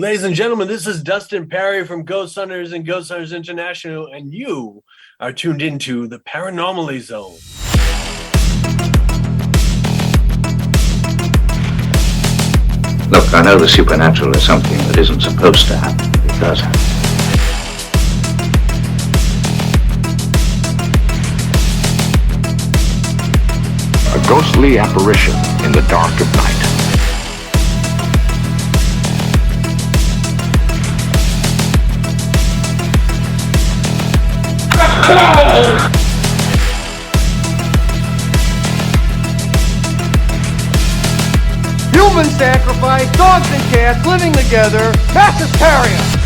Ladies and gentlemen, this is Dustin Perry from Ghost Hunters and Ghost Hunters International, and you are tuned into the Paranormally Zone. Look, I know the supernatural is something that isn't supposed to happen, but it does happen. A ghostly apparition in the dark of night. Human sacrifice, dogs and cats living together, mass hysteria.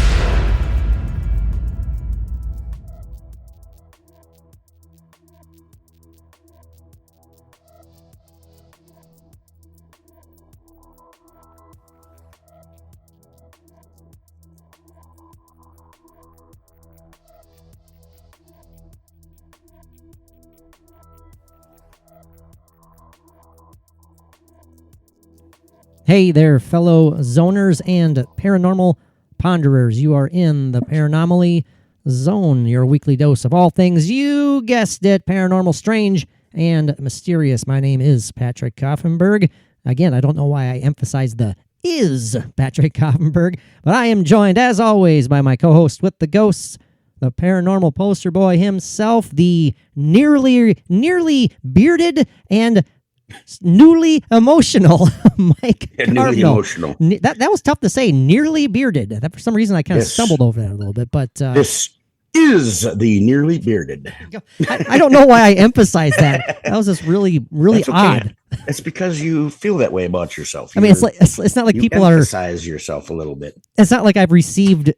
Hey there, fellow zoners and paranormal ponderers. You are in the Paranormally Zone, your weekly dose of all things, you guessed it, paranormal, strange, and mysterious. My name is Patrick Koffenberg. Again, I don't know why I emphasize the is Patrick Koffenberg, but I am joined, as always, by my co-host with the ghosts, the paranormal poster boy himself, the nearly bearded and newly emotional Mike Newly Cardinal. emotional. That was tough to say. Nearly bearded. That, for some reason, I kind of stumbled over that a little bit. But This is the nearly bearded. I don't know why I emphasized that. That was just really That's okay. odd. It's because you feel that way about yourself. I mean, it's not like you people are. emphasize yourself a little bit. It's not like I've received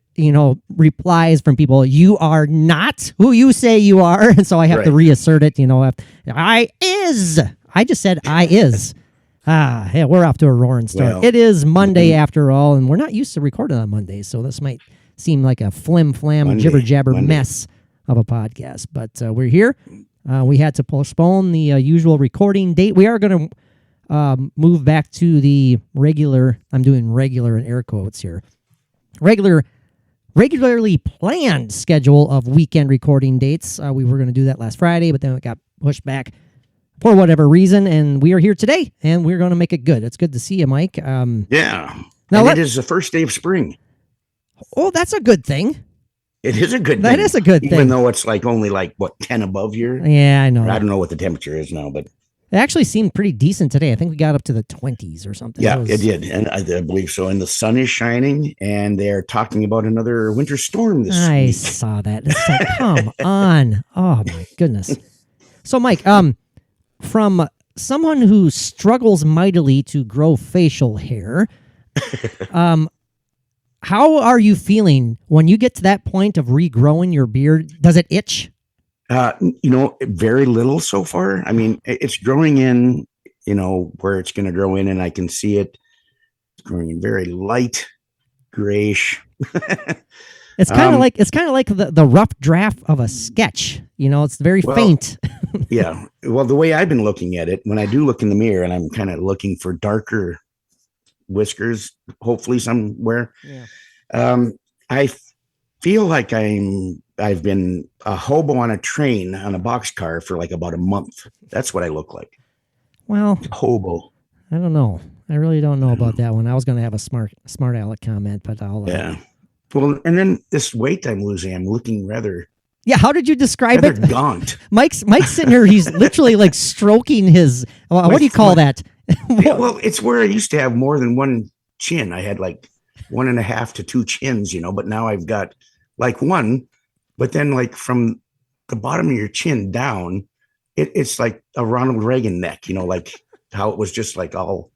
replies from people. You are not who you say you are, and so I have to reassert it. I just said I is. Yeah, we're off to a roaring start. Well, it is Monday after all, and we're not used to recording on Mondays, so this might seem like a flim-flam, jibber-jabber mess of a podcast. But we're here. We had to postpone the usual recording date. We are going to move back to the regular, I'm doing regular in air quotes here, regularly planned schedule of weekend recording dates. We were going to do that last Friday, but then it got pushed back for whatever reason, and we are here today, and we're going to make it good. It's good to see you, Mike. Yeah. Now it is the first day of spring. Oh, that's a good thing. It is a good thing. That is a good thing. Even though it's only 10 above here? Yeah, I know. I don't know what the temperature is now, but... It actually seemed pretty decent today. I think we got up to the 20s or something. Yeah, it did, and I believe so. And the sun is shining, and they're talking about another winter storm this week. I saw that. It's like, come on. Oh, my goodness. So, Mike, from someone who struggles mightily to grow facial hair, how are you feeling when you get to that point of regrowing your beard? Does it itch? Very little so far. I mean, it's growing in, where it's going to grow in, and I can see it growing in very light grayish. It's kind of like the rough draft of a sketch. It's very faint. Yeah. Well, the way I've been looking at it, when I do look in the mirror, and I'm kind of looking for darker whiskers, hopefully somewhere. Yeah. I feel like I've been a hobo on a train on a boxcar for about a month. That's what I look like. Well, hobo. I don't know. I really don't know about that one. I was going to have a smart aleck comment, but I'll. Yeah. Well, and then this weight I'm losing, I'm looking rather. Yeah, how did you describe it? Gaunt. Mike's sitting here. He's literally stroking his. What do you call that? Well, it's where I used to have more than one chin. I had 1.5 to 2 chins, but now I've got one. But then from the bottom of your chin down, it's like a Ronald Reagan neck. How it was just all.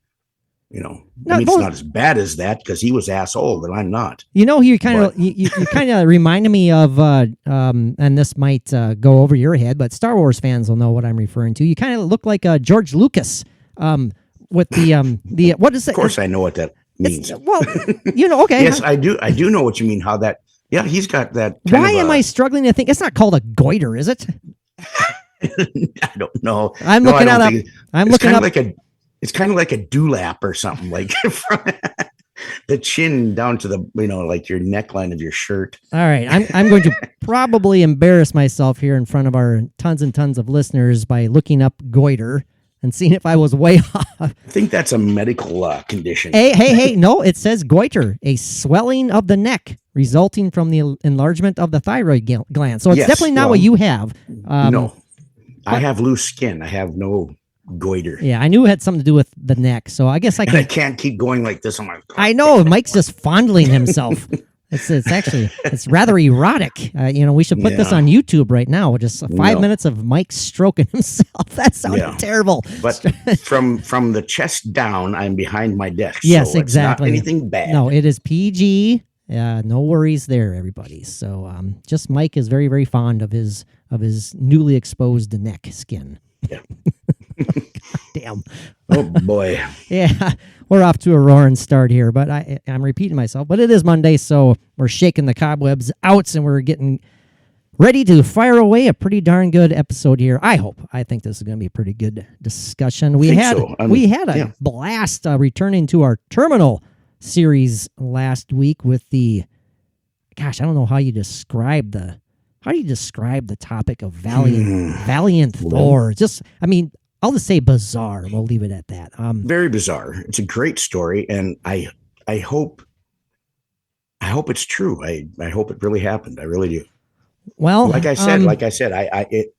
No, it's not as bad as that because he was asshole, but I'm not. You kind of reminded me of, and this might go over your head, but Star Wars fans will know what I'm referring to. You kind of look like George Lucas, with the what is it? Of course, I know what that means. Okay. Yes, I do. I do know what you mean. How that? Yeah, he's got that. Why am I struggling to think? It's not called a goiter, is it? I don't know. I'm looking at up. I'm looking up. It's kind of like a dewlap or something the chin down to the, like your neckline of your shirt. All right. I'm going to probably embarrass myself here in front of our tons and tons of listeners by looking up goiter and seeing if I was way off. I think that's a medical condition. Hey. No, it says goiter, a swelling of the neck resulting from the enlargement of the thyroid gland. So it's definitely not what you have. No, I have loose skin. I have no goiter. Yeah, I knew it had something to do with the neck. So I guess I can't keep going like this on my. I know Mike's just fondling himself. It's rather erotic. We should put this on YouTube right now. Just 5 minutes of Mike stroking himself. That sounded terrible. But from the chest down, I'm behind my desk. Yes, so exactly. It's not anything bad. No, it is PG. No worries there, everybody. So just Mike is very, very fond of his newly exposed neck skin. Yeah. God damn. Oh boy. Yeah, we're off to a roaring start here, but I'm repeating myself. But it is Monday, so we're shaking the cobwebs out, and we're getting ready to fire away a pretty darn good episode here. I think this is going to be a pretty good discussion. We had a blast returning to our terminal series last week with the. Gosh, I don't know how you describe the topic of valiant Thor. I'll just say bizarre. We'll leave it at that. Very bizarre. It's a great story, and I hope it's true. I hope it really happened. I really do. Well, like I said,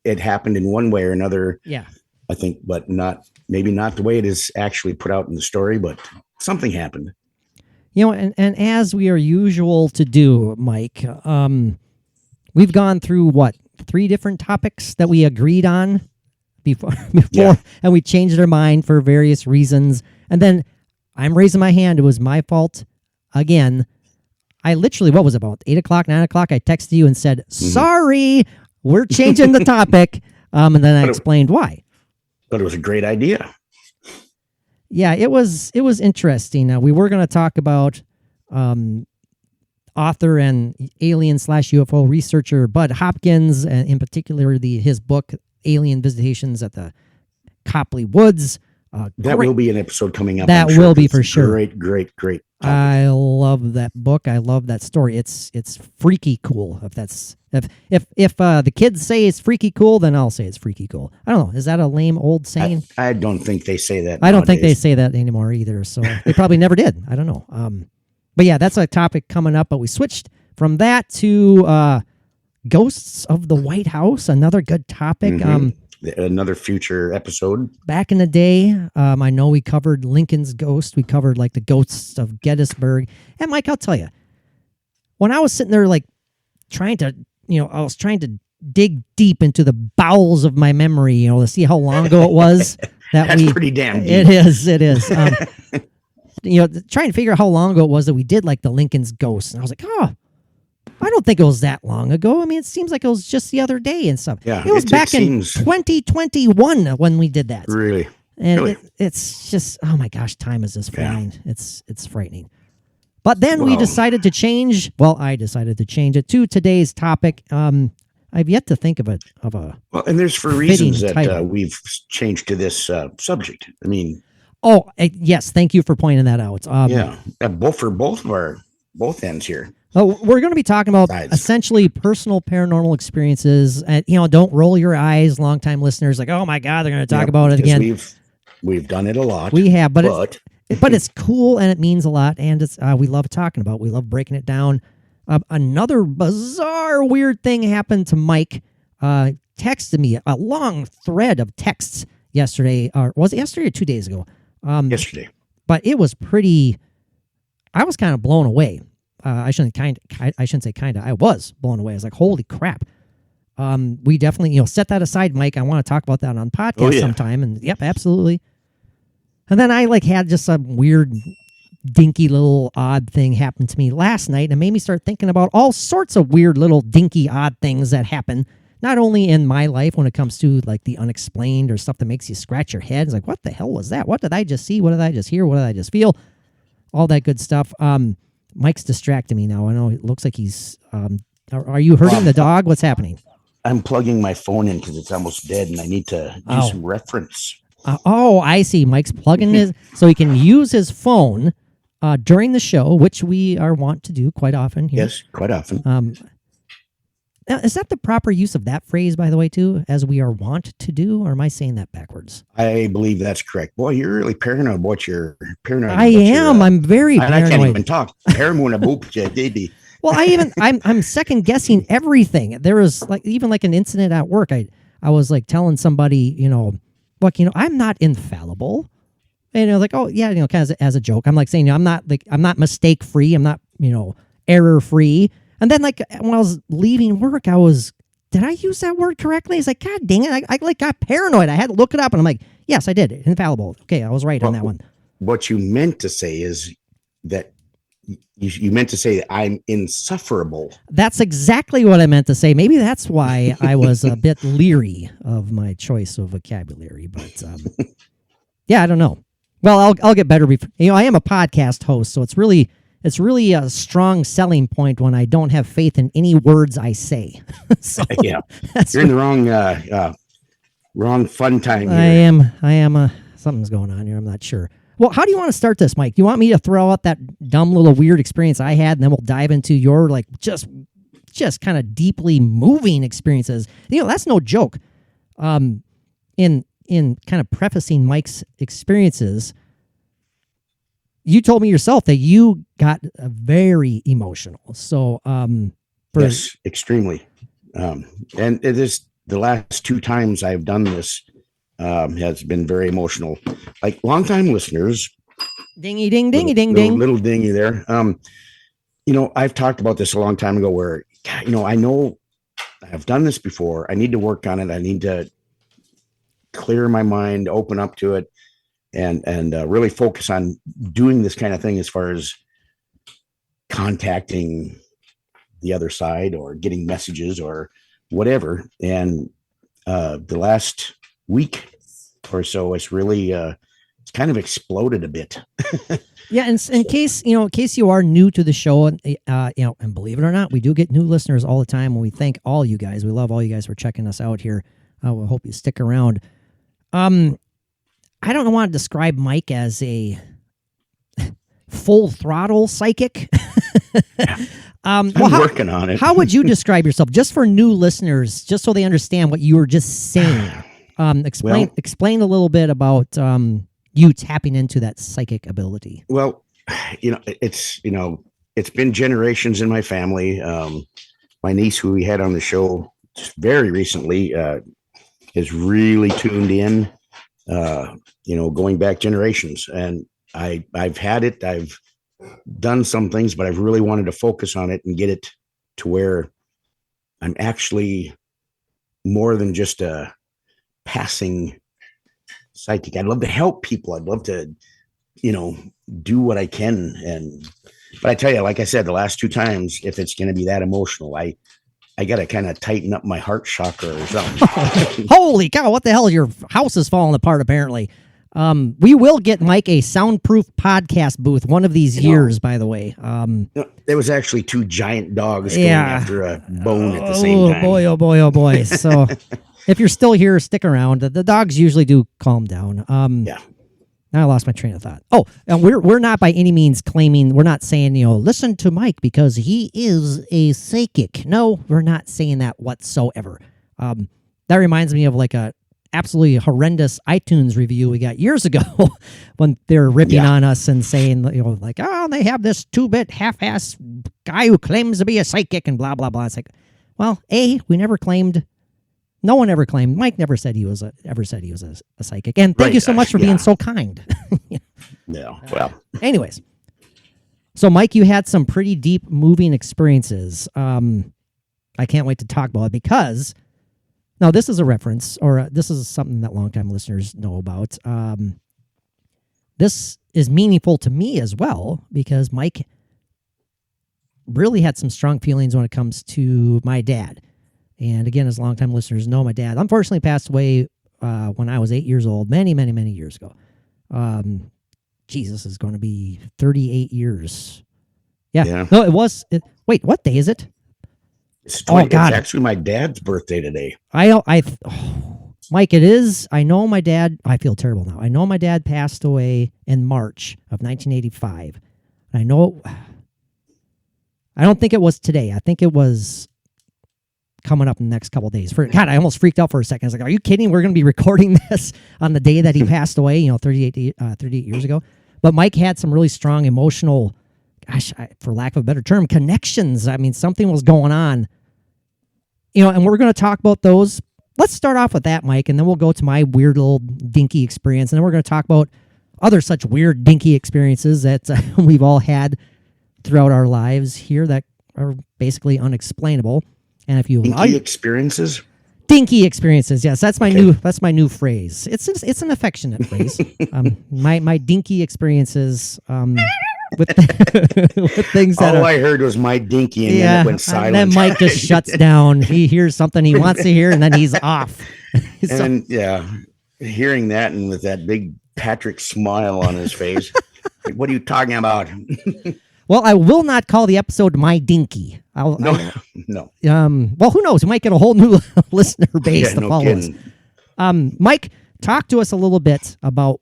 it happened in one way or another. Yeah, I think, but maybe not the way it is actually put out in the story, but something happened. And as we are usual to do, Mike, we've gone through 3 different topics that we agreed on before, and we changed our mind for various reasons. And then I'm raising my hand. It was my fault again. I literally, what was it, about 8 o'clock, 9 o'clock? I texted you and said, sorry, we're changing the topic. And then I explained why. But it was a great idea. Yeah, it was interesting. We were going to talk about author and alien/UFO researcher Bud Hopkins, and in particular his book Alien Visitations at the Copley Woods. That will be an episode coming up. That will be for sure. Great. Topic. I love that book. I love that story. It's freaky cool. If the kids say it's freaky cool, then I'll say it's freaky cool. I don't know. Is that a lame old saying? I don't think they say that. I don't think they say that anymore either. So they probably never did. I don't know. But yeah, that's a topic coming up. But we switched from that to Ghosts of the White House. Another good topic. Another future episode. Back in the day, I know we covered Lincoln's ghost. We covered like the ghosts of Gettysburg. And Mike, I'll tell you, when I was sitting there like trying to dig deep into the bowels of my memory, to see how long ago it was. That's pretty damn deep. It is. Trying to figure out how long ago it was that we did like the Lincoln's ghost. And I was like, I don't think it was that long ago. I mean, it seems like it was just the other day and stuff. Yeah, it was back in 2021 when we did that. Really? And really? It's just, oh my gosh, time is just flying. Yeah. It's frightening. But then we decided to change. Well, I decided to change it to today's topic. I've yet to think of a well, and there's for reasons that we've changed to this subject. I mean, yes, thank you for pointing that out. Both ends here. Oh, we're going to be talking about essentially personal paranormal experiences. And, don't roll your eyes, longtime listeners, like, oh my God, they're going to talk about it again. We've done it a lot. We have, but it's cool and it means a lot. And it's we love talking about it. We love breaking it down. Another bizarre, weird thing happened to Mike. Texted me a long thread of texts yesterday. Or was it yesterday or 2 days ago? Yesterday. But it was pretty. I was kind of blown away. I shouldn't say kind of. I was blown away. I was like, holy crap. We definitely, set that aside, Mike. I want to talk about that on podcast sometime. And yep, absolutely. And then I had just a weird, dinky little odd thing happen to me last night, and it made me start thinking about all sorts of weird little dinky odd things that happen, not only in my life when it comes to like the unexplained or stuff that makes you scratch your head. It's like, what the hell was that? What did I just see? What did I just hear? What did I just feel? All that good stuff. Mike's distracting me now. I know it looks like he's. Are you hurting the dog? What's happening? I'm plugging my phone in because it's almost dead, and I need to do some reference. I see. Mike's plugging his so he can use his phone during the show, which we are wont to do quite often here. Yes, quite often. Now, is that the proper use of that phrase, by the way, too, as we are wont to do, or am I saying that backwards? I believe that's correct. Boy, you're really paranoid about your paranoid. I am. I'm very paranoid. I can't even talk. Paranoid about your baby. Well, I'm second guessing everything. There was even an incident at work. I was like telling somebody, I'm not infallible. And like, oh yeah, kind of as a joke. I'm like saying, I'm not mistake free. I'm not, error free. And then when I was leaving work, did I use that word correctly? It's like, God dang it. I got paranoid. I had to look it up and I'm like, yes, I did. Infallible. Okay. I was right on that one. What you meant to say is that you meant to say I'm insufferable. That's exactly what I meant to say. Maybe that's why I was a bit leery of my choice of vocabulary, but yeah, I don't know. Well, I'll get better. I am a podcast host, so it's really a strong selling point when I don't have faith in any words I say. So yeah, you're in the wrong fun time here. I am. Something's going on here. I'm not sure. Well, how do you want to start this, Mike? Do you want me to throw out that dumb little weird experience I had, and then we'll dive into your just kind of deeply moving experiences? That's no joke. In kind of prefacing Mike's experiences, you told me yourself that you got very emotional. So, yes, extremely. And it is the last 2 times I've done this has been very emotional. Like longtime listeners, dingy ding dingy ding ding, little dingy there. I've talked about this a long time ago. Where I know I've done this before. I need to work on it. I need to clear my mind, open up to it, and really focus on doing this kind of thing as far as contacting the other side or getting messages or whatever. And the last week or so, it's really it's kind of exploded a bit. Yeah, and in case you are new to the show, and believe it or not, we do get new listeners all the time, and we thank all you guys. We love all you guys for checking us out here. We hope you stick around. I don't want to describe Mike as a full throttle psychic. I'm working on it. How would you describe yourself, just for new listeners, just so they understand what you were just saying? Explain a little bit about you tapping into that psychic ability. Well, it's been generations in my family. My niece, who we had on the show just very recently, is really tuned in, going back generations. And I've had it. I've done some things, but I've really wanted to focus on it and get it to where I'm actually more than just a passing psychic. I'd love to help people. I'd love to, do what I can. But I tell you, like I said, the last 2 times, if it's going to be that emotional, I got to kind of tighten up my heart chakra or something. Holy cow, what the hell? Your house is falling apart, apparently. We will get Mike a soundproof podcast booth one of these years, by the way. There was actually 2 giant dogs going after a bone at the same time. Oh boy. So if you're still here, stick around. The dogs usually do calm down. Yeah. Now I lost my train of thought. Oh, and we're not by any means claiming, we're not saying, listen to Mike because he is a psychic. No, we're not saying that whatsoever. That reminds me of a absolutely horrendous iTunes review we got years ago when they're ripping on us and saying, they have this 2-bit half-ass guy who claims to be a psychic and blah, blah, blah. It's like, well, we never claimed. No one ever claimed. Mike never said he was a psychic. And thank you so much for being so kind. Yeah. Well. Anyways, so Mike, you had some pretty deep, moving experiences. I can't wait to talk about it because now this is a reference, or this is something that longtime listeners know about. This is meaningful to me as well because Mike really had some strong feelings when it comes to my dad. And again, as longtime listeners know, my dad unfortunately passed away when I was 8 years old, many, many, many years ago. Jesus, is going to be 38 years. Yeah. No, it was. Wait, what day is it? It's 20, God. It's actually my dad's birthday today. Mike, it is. I know my dad. I feel terrible now. I know my dad passed away in March of 1985. I know, I don't think it was today. I think it was coming up in the next couple of days. God, I almost freaked out for a second. I was like, are you kidding? We're going to be recording this on the day that he passed away, 38 years ago. But Mike had some really strong emotional, for lack of a better term, connections. I mean, something was going on, and we're going to talk about those. Let's start off with that, Mike, and then we'll go to my weird little dinky experience. And then we're going to talk about other such weird dinky experiences that we've all had throughout our lives here that are basically unexplainable. And if you dinky experiences, yes, that's my new phrase. It's an affectionate phrase. My dinky experiences with with things that all I heard was my dinky, and then it went silent. And then Mike just shuts down. He hears something he wants to hear, and then he's off. And hearing that, and with that big Patrick smile on his face, like, what are you talking about? Well, I will not call the episode "My Dinky." No. Well, who knows? We might get a whole new listener base to follow us. Mike, talk to us a little bit about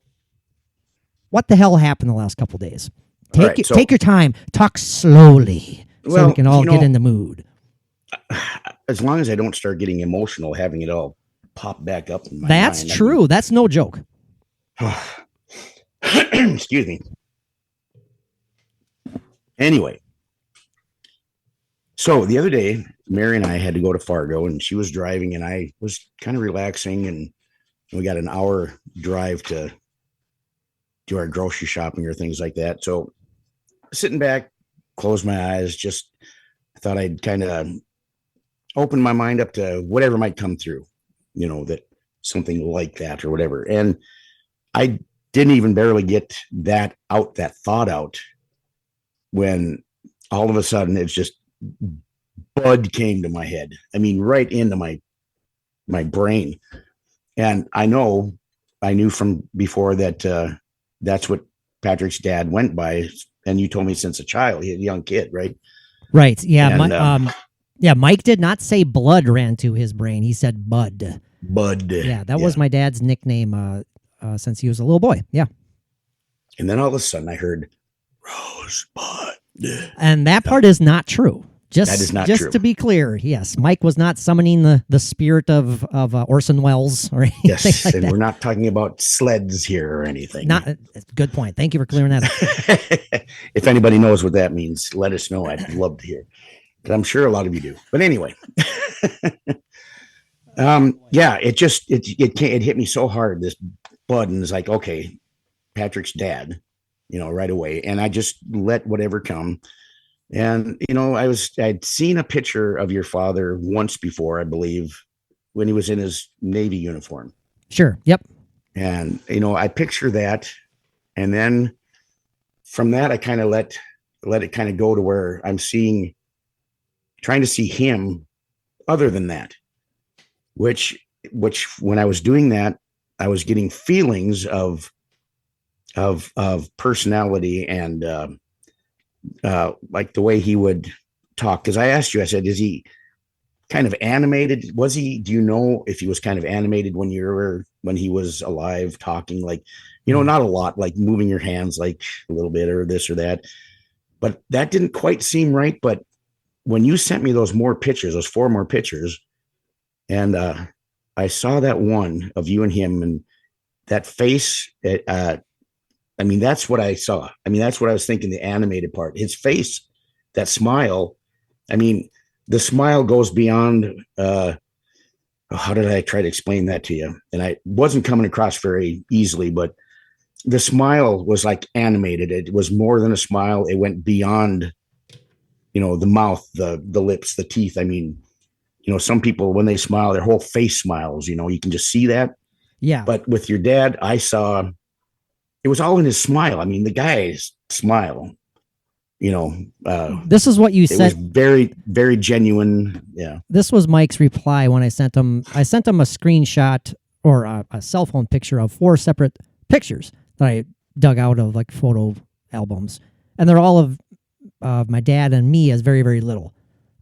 what the hell happened the last couple of days. Take your time. Talk slowly so we can all get in the mood. As long as I don't start getting emotional, having it all pop back up in my That's mind. true. That's no joke. Excuse me. Anyway, so the other day, Mary and I had to go to Fargo, and she was driving, and I was kind of relaxing, and we got an hour drive to do our grocery shopping or things like that. So sitting back, closed my eyes, just thought I'd kind of open my mind up to whatever might come through, that something like that or whatever. And I didn't even barely get that thought out, when all of a sudden it's just Bud came to my head. I mean, right into my brain. And I knew from before that that's what Patrick's dad went by. And you told me since a child, he had a young kid, right? Right. Yeah. And, Mike did not say blood ran to his brain. He said Bud. Bud. Yeah, that was my dad's nickname since he was a little boy. Yeah. And then all of a sudden I heard Rosebud. And that part is not true. That is not just true. To be clear, yes, Mike was not summoning the spirit of Orson Welles or anything yes, like and that. we're not talking about sleds here or anything. Not good point. Thank you for clearing that up. If anybody knows what that means, let us know. I'd love to hear, because I'm sure a lot of you do. But anyway, it hit me so hard, this Bud, and it's like, okay, Patrick's dad, right away, and I just let whatever come. And I'd seen a picture of your father once before, I believe, when he was in his Navy uniform. Sure. Yep. And I picture that, and then from that I kind of let it kind of go to where I'm trying to see him other than that, which when I was doing that, I was getting feelings of personality and like the way he would talk. Because I asked you, I said, is he kind of animated? Do you know if he was kind of animated when he was alive, talking, like, not a lot, like moving your hands like a little bit or this or that, but that didn't quite seem right. But when you sent me those 4 more pictures, and I saw that one of you and him, and that face, that's what I saw. That's what I was thinking, the animated part. His face, that smile. The smile goes beyond, how did I try to explain that to you? And I wasn't coming across very easily, but the smile was like animated. It was more than a smile. It went beyond, the mouth, the lips, the teeth. Some people, when they smile, their whole face smiles, you can just see that. Yeah. But with your dad, I saw, it was all in his smile. The guy's smile, this is what you said. It was very, very genuine. Yeah. This was Mike's reply when I sent him a screenshot or a cell phone picture of 4 separate pictures that I dug out of like photo albums. And they're all of my dad and me as very, very little.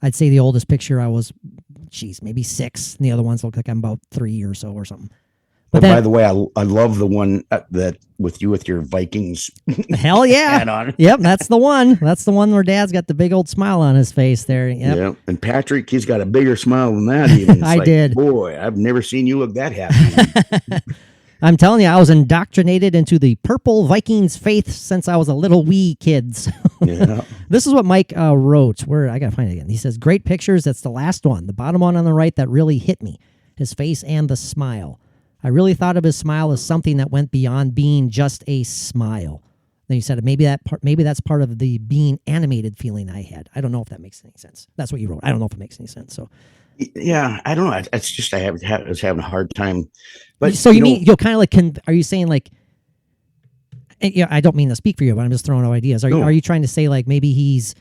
I'd say the oldest picture I was, maybe 6. And the other ones look like I'm about 3 or so or something. But by the way, I love the one that with your Vikings hell yeah. hat on. Yep, that's the one. That's the one where Dad's got the big old smile on his face there. Yep. Yeah, and Patrick, he's got a bigger smile than that. Even I did. Boy, I've never seen you look that happy. I'm telling you, I was indoctrinated into the purple Vikings faith since I was a little wee kid. So Yeah. this is what Mike wrote. Where I gotta find it again. He says, "Great pictures." That's the last one, the bottom one on the right that really hit me. His face and the smile. I really thought of his smile as something that went beyond being just a smile. Then you said maybe that's part of the being animated feeling I had. I don't know if that makes any sense. That's what you wrote. I don't know if it makes any sense. So Yeah, I don't know. It's just I was having a hard time. But so you mean you'll kind of like? Are you saying like? And, yeah, I don't mean to speak for you, but I'm just throwing out ideas. Are you trying to say like maybe he's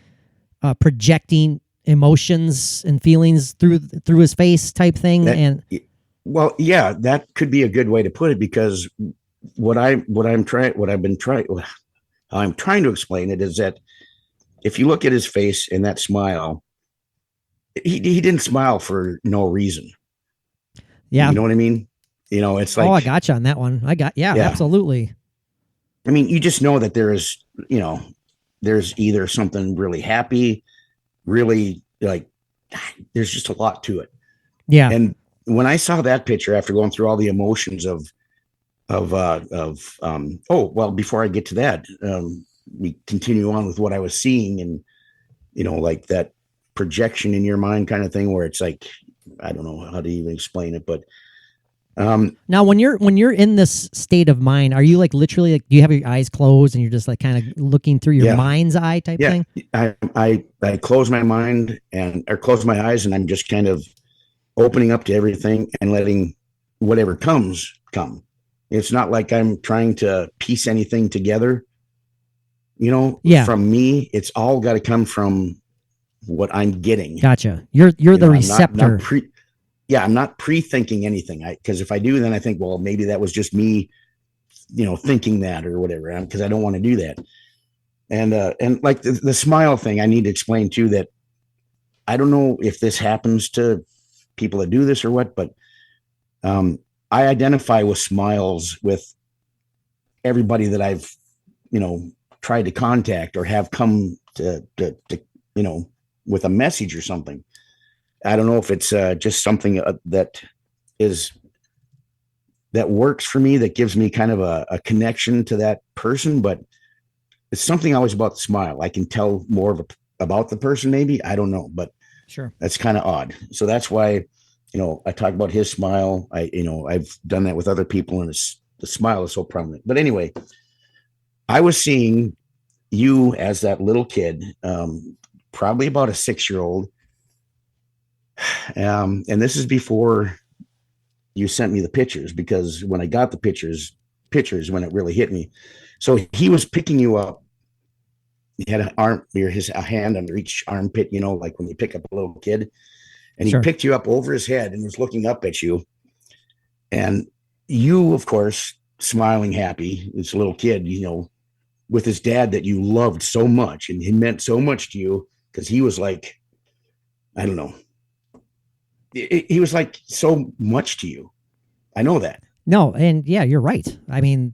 projecting emotions and feelings through his face type thing? Well, yeah, that could be a good way to put it, because I'm trying to explain it is that if you look at his face and that smile, he didn't smile for no reason. Yeah. You know what I mean? It's like, I got you on that one. Yeah, absolutely. I mean, you just know that there's either something really happy, really like, there's just a lot to it. Yeah. And when I saw that picture after going through all the emotions before I get to that, we continue on with what I was seeing, and, like that projection in your mind kind of thing where it's like, I don't know how to even explain it, but now when you're in this state of mind, are you like literally like, do you have your eyes closed and you're just like kind of looking through your mind's eye type thing? I close my mind or close my eyes, and I'm just kind of opening up to everything and letting whatever comes come. It's not like I'm trying to piece anything together, from me. It's all got to come from what I'm getting. Gotcha. You're the receptor. I'm not pre-thinking anything. Because if I do, then I think, well, maybe that was just me, thinking that or whatever, because I don't want to do that. And like the smile thing, I need to explain too, that I don't know if this happens to people that do this or what, but I identify with smiles with everybody that I've, tried to contact or have come to with a message or something. I don't know if it's just something that works for me, that gives me kind of a connection to that person, but it's something always about the smile. I can tell more about the person, maybe. I don't know, but sure, that's kind of odd. So that's why, I talk about his smile. I've done that with other people, and the smile is so prominent. But anyway, I was seeing you as that little kid, probably about a 6-year-old. And this is before you sent me the pictures, because when I got the pictures when it really hit me. So he was picking you up. He had a hand under each armpit, like when you pick up a little kid, and he picked you up over his head and was looking up at you. And you, of course, smiling happy, this little kid, with his dad that you loved so much, and he meant so much to you, because he was like, I don't know. He was like so much to you. I know that. No, and yeah, you're right. I mean,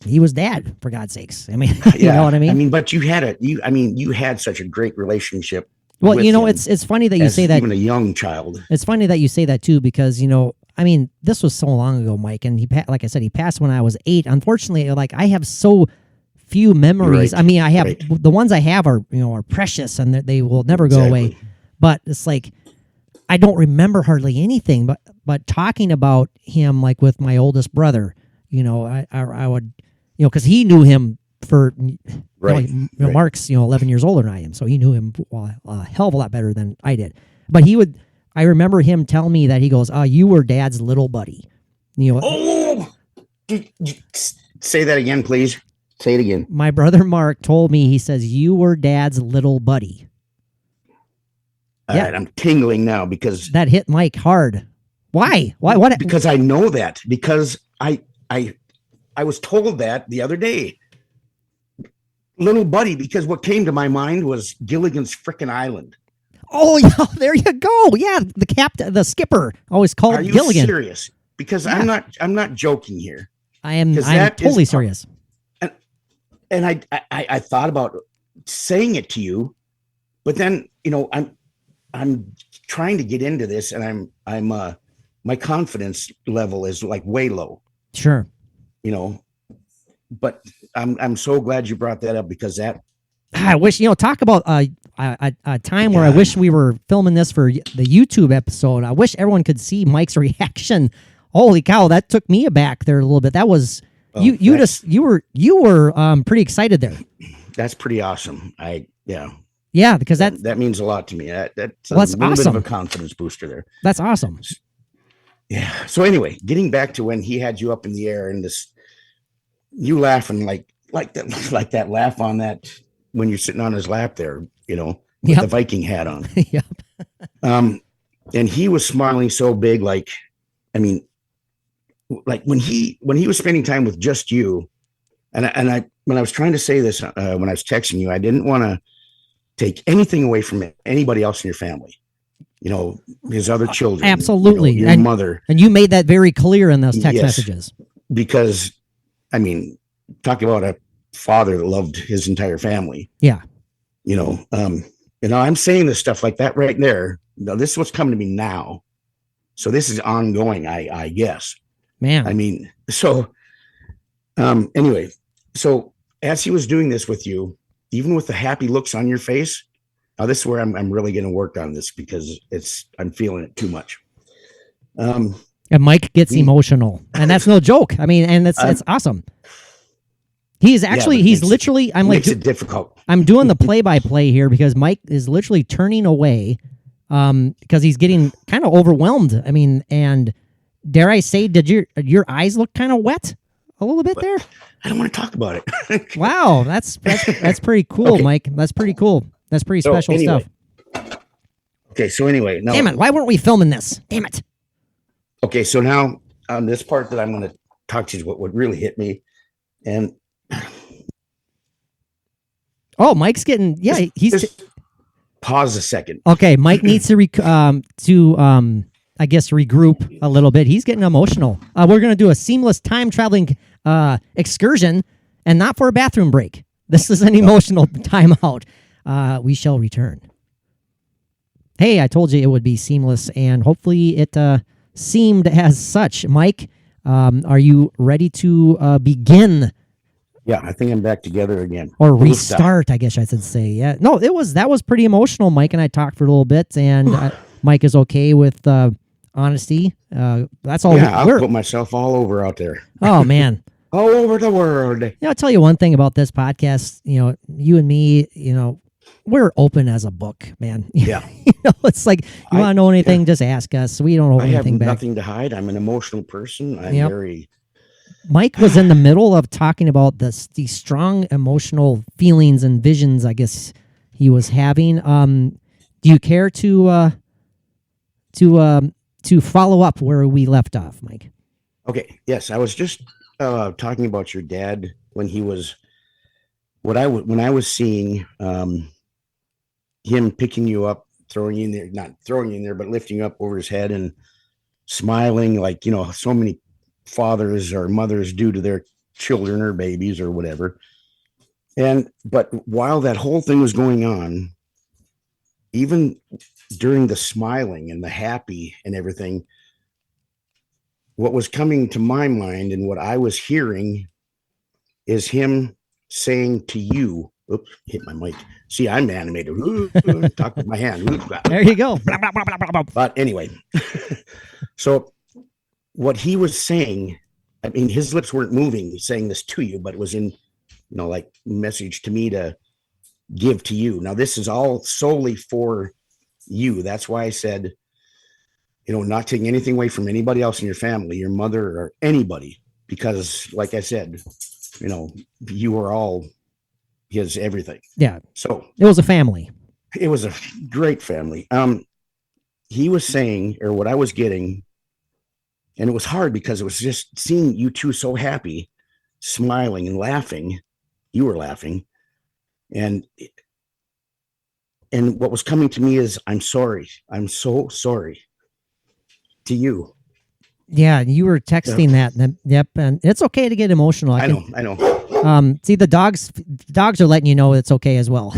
he was Dad, for God's sakes. I mean, you yeah, know what I mean? I mean, but you had such a great relationship. Well, it's funny that you say that. Even a young child. It's funny that you say that too, because I mean, this was so long ago, Mike, and like I said, he passed when I was 8. Unfortunately, like I have so few memories. Right, I mean, I have the ones I have are precious, and they will never go away. But it's like I don't remember hardly anything. But talking about him, like with my oldest brother, I would, because he knew him for Mark's 11 years older than I am, so he knew him a hell of a lot better than I did. But I remember him telling me that he goes, you were Dad's little buddy. Say that again, please. Say it again. My brother Mark told me, he says, you were Dad's little buddy. All right, I'm tingling now, because that hit Mike hard. Why? What? Because I know that, because I was told that the other day. Little buddy, because what came to my mind was Gilligan's Frickin' Island. Oh yeah, there you go. Yeah, the skipper always called Gilligan. Are you serious? because Yeah. I'm not joking here. I'm 'Cause that totally is- serious. And I thought about saying it to you, but then, I'm trying to get into this, and my confidence level is like way low, Sure. but I'm so glad you brought that up, because that, I wish, talk about a time where I Yeah. wish we were filming this for the YouTube episode. I wish everyone could see Mike's reaction. Holy cow, that took me aback there a little bit. That was you were pretty excited there. that's pretty awesome. Yeah, because That means a lot to me. That's Well, that's a little awesome. bit of a confidence booster there. that's awesome. Yeah. So anyway, getting back to when he had you up in the air and you laughing like that, like that laugh on that when you're sitting on his lap there, with Yep. the Viking hat on. Yep. And he was smiling so big, like when he was spending time with just you, and I when I was trying to say this when I was texting you, I didn't want to take anything away from anybody else in your family. His other children. Absolutely. Your mother. And you made that very clear in those text Yes. messages. Because talk about a father that loved his entire family. Yeah. I'm saying this stuff like that right there. Now, this is what's coming to me now. So this is ongoing, I guess. Man. Anyway, so as he was doing this with you, even with the happy looks on your face, now this is where I'm really going to work on this, because I'm feeling it too much. And Mike gets emotional, and that's no joke. And it's awesome. He's actually, literally, I'm like, makes it difficult. I'm doing the play-by-play here because Mike is literally turning away, because he's getting kind of overwhelmed. And dare I say, did your eyes look kind of wet a little bit there? I don't want to talk about it. Wow, that's pretty cool, Okay. Mike. That's pretty cool. That's pretty So, special anyway. stuff. Okay, so anyway, now, Damn it! Why weren't we filming this? Damn it! okay, so now on this part that I'm going to talk to you is what really hit me, and Oh, Mike's getting he's just pause a second. okay. Mike needs to I guess regroup a little bit. He's getting emotional. We're gonna do a seamless time traveling excursion, and not for a bathroom break. This is an emotional timeout. We shall return. Hey, I told you it would be seamless, and hopefully it seemed as such. Mike, are you ready to begin? Yeah, I think I'm back together again. Or We'll stop. restart, I guess I should say. Yeah, no, that was pretty emotional. Mike and I talked for a little bit, and Mike is okay with honesty. That's all. Yeah, I'll put myself all over out there, Oh man, all over the world. I'll tell you one thing about this podcast. You and me. We're open as a book, man. Yeah, It's like you want to know anything, just ask us. We don't hold I have anything back. nothing to hide. I'm an emotional person. I'm Yep. very. Mike was in the middle of talking about these strong emotional feelings and visions, I guess he was having. Do you care to follow up where we left off, Mike? Okay. Yes, I was just talking about your dad when he was when I was seeing him picking you up, throwing you in there, not throwing you in there, but lifting you up over his head and smiling like so many fathers or mothers do to their children or babies or whatever. But while that whole thing was going on, even during the smiling and the happy and everything, what was coming to my mind and what I was hearing is him saying to you, oops, hit my mic. See, I'm animated. Talk with my hand. There you go. But anyway, so what he was saying, his lips weren't moving, saying this to you, but it was in, like message to me to give to you. Now, this is all solely for you. That's why I said, not taking anything away from anybody else in your family, your mother or anybody, because like I said, you are all his everything. Yeah. So It was a family. it was a great family. He was saying, or what I was getting, and it was hard because it was just seeing you two so happy, smiling and laughing. You were laughing. And what was coming to me is, I'm sorry. I'm so sorry to you. Yeah, you were texting that. Yep, and it's okay to get emotional. I know. See, the dogs are letting you know it's okay as well.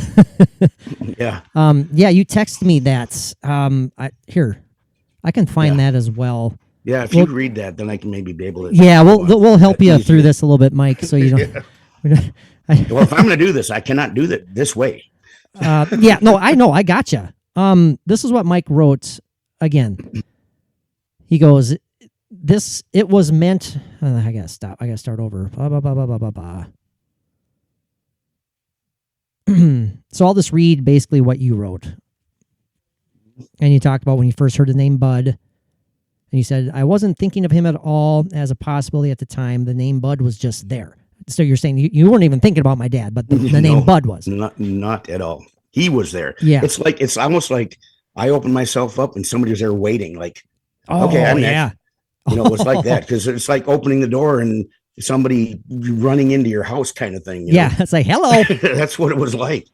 Yeah. Yeah, you texted me that. I can find that as well. Yeah, if you read that, then I can maybe be able to. Yeah, we'll help you through this a little bit, Mike, so you don't. Well, if I'm going to do this, I cannot do that this way. Yeah, no, I know, I gotcha. This is what Mike wrote again. He goes, it was meant. I gotta stop. I gotta start over. Blah, blah, blah, blah, blah, blah, blah. So I'll just read basically what you wrote. And you talked about when you first heard the name Bud. And you said, I wasn't thinking of him at all as a possibility at the time. The name Bud was just there. So you're saying you weren't even thinking about my dad, but the name Bud was. Not at all. He was there. Yeah. It's almost like I opened myself up and somebody was there waiting. Like, Oh, okay, I'm yeah. next. It was like that because it's like opening the door and somebody running into your house kind of thing. Yeah, it's like, hello. That's what it was like.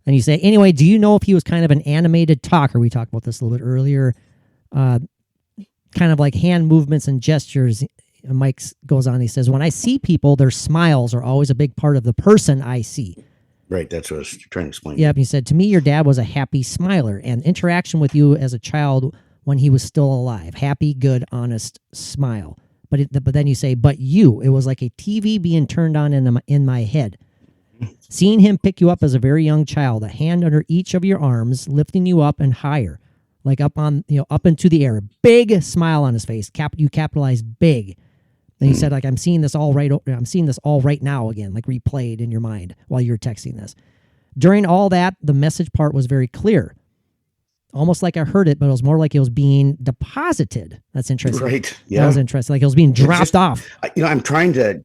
And you say, anyway, do you know if he was kind of an animated talker? We talked about this a little bit earlier. Kind of like hand movements and gestures. Mike goes on, he says, when I see people, their smiles are always a big part of the person I see. Right, that's what I was trying to explain. Yep, he said, to me, your dad was a happy smiler, and interaction with you as a child when he was still alive. Happy, good, honest smile. But then you say, but it was like a TV being turned on in my head. Seeing him pick you up as a very young child, a hand under each of your arms, lifting you up and higher, like up into the air. Big smile on his face. You capitalize big. Then he said, like, I'm seeing this all right now again, like replayed in your mind while you're texting this. During all that, the message part was very clear. Almost like I heard it, but it was more like it was being deposited. That's interesting. Right. Yeah. That was interesting. Like it was being dropped off. I'm trying to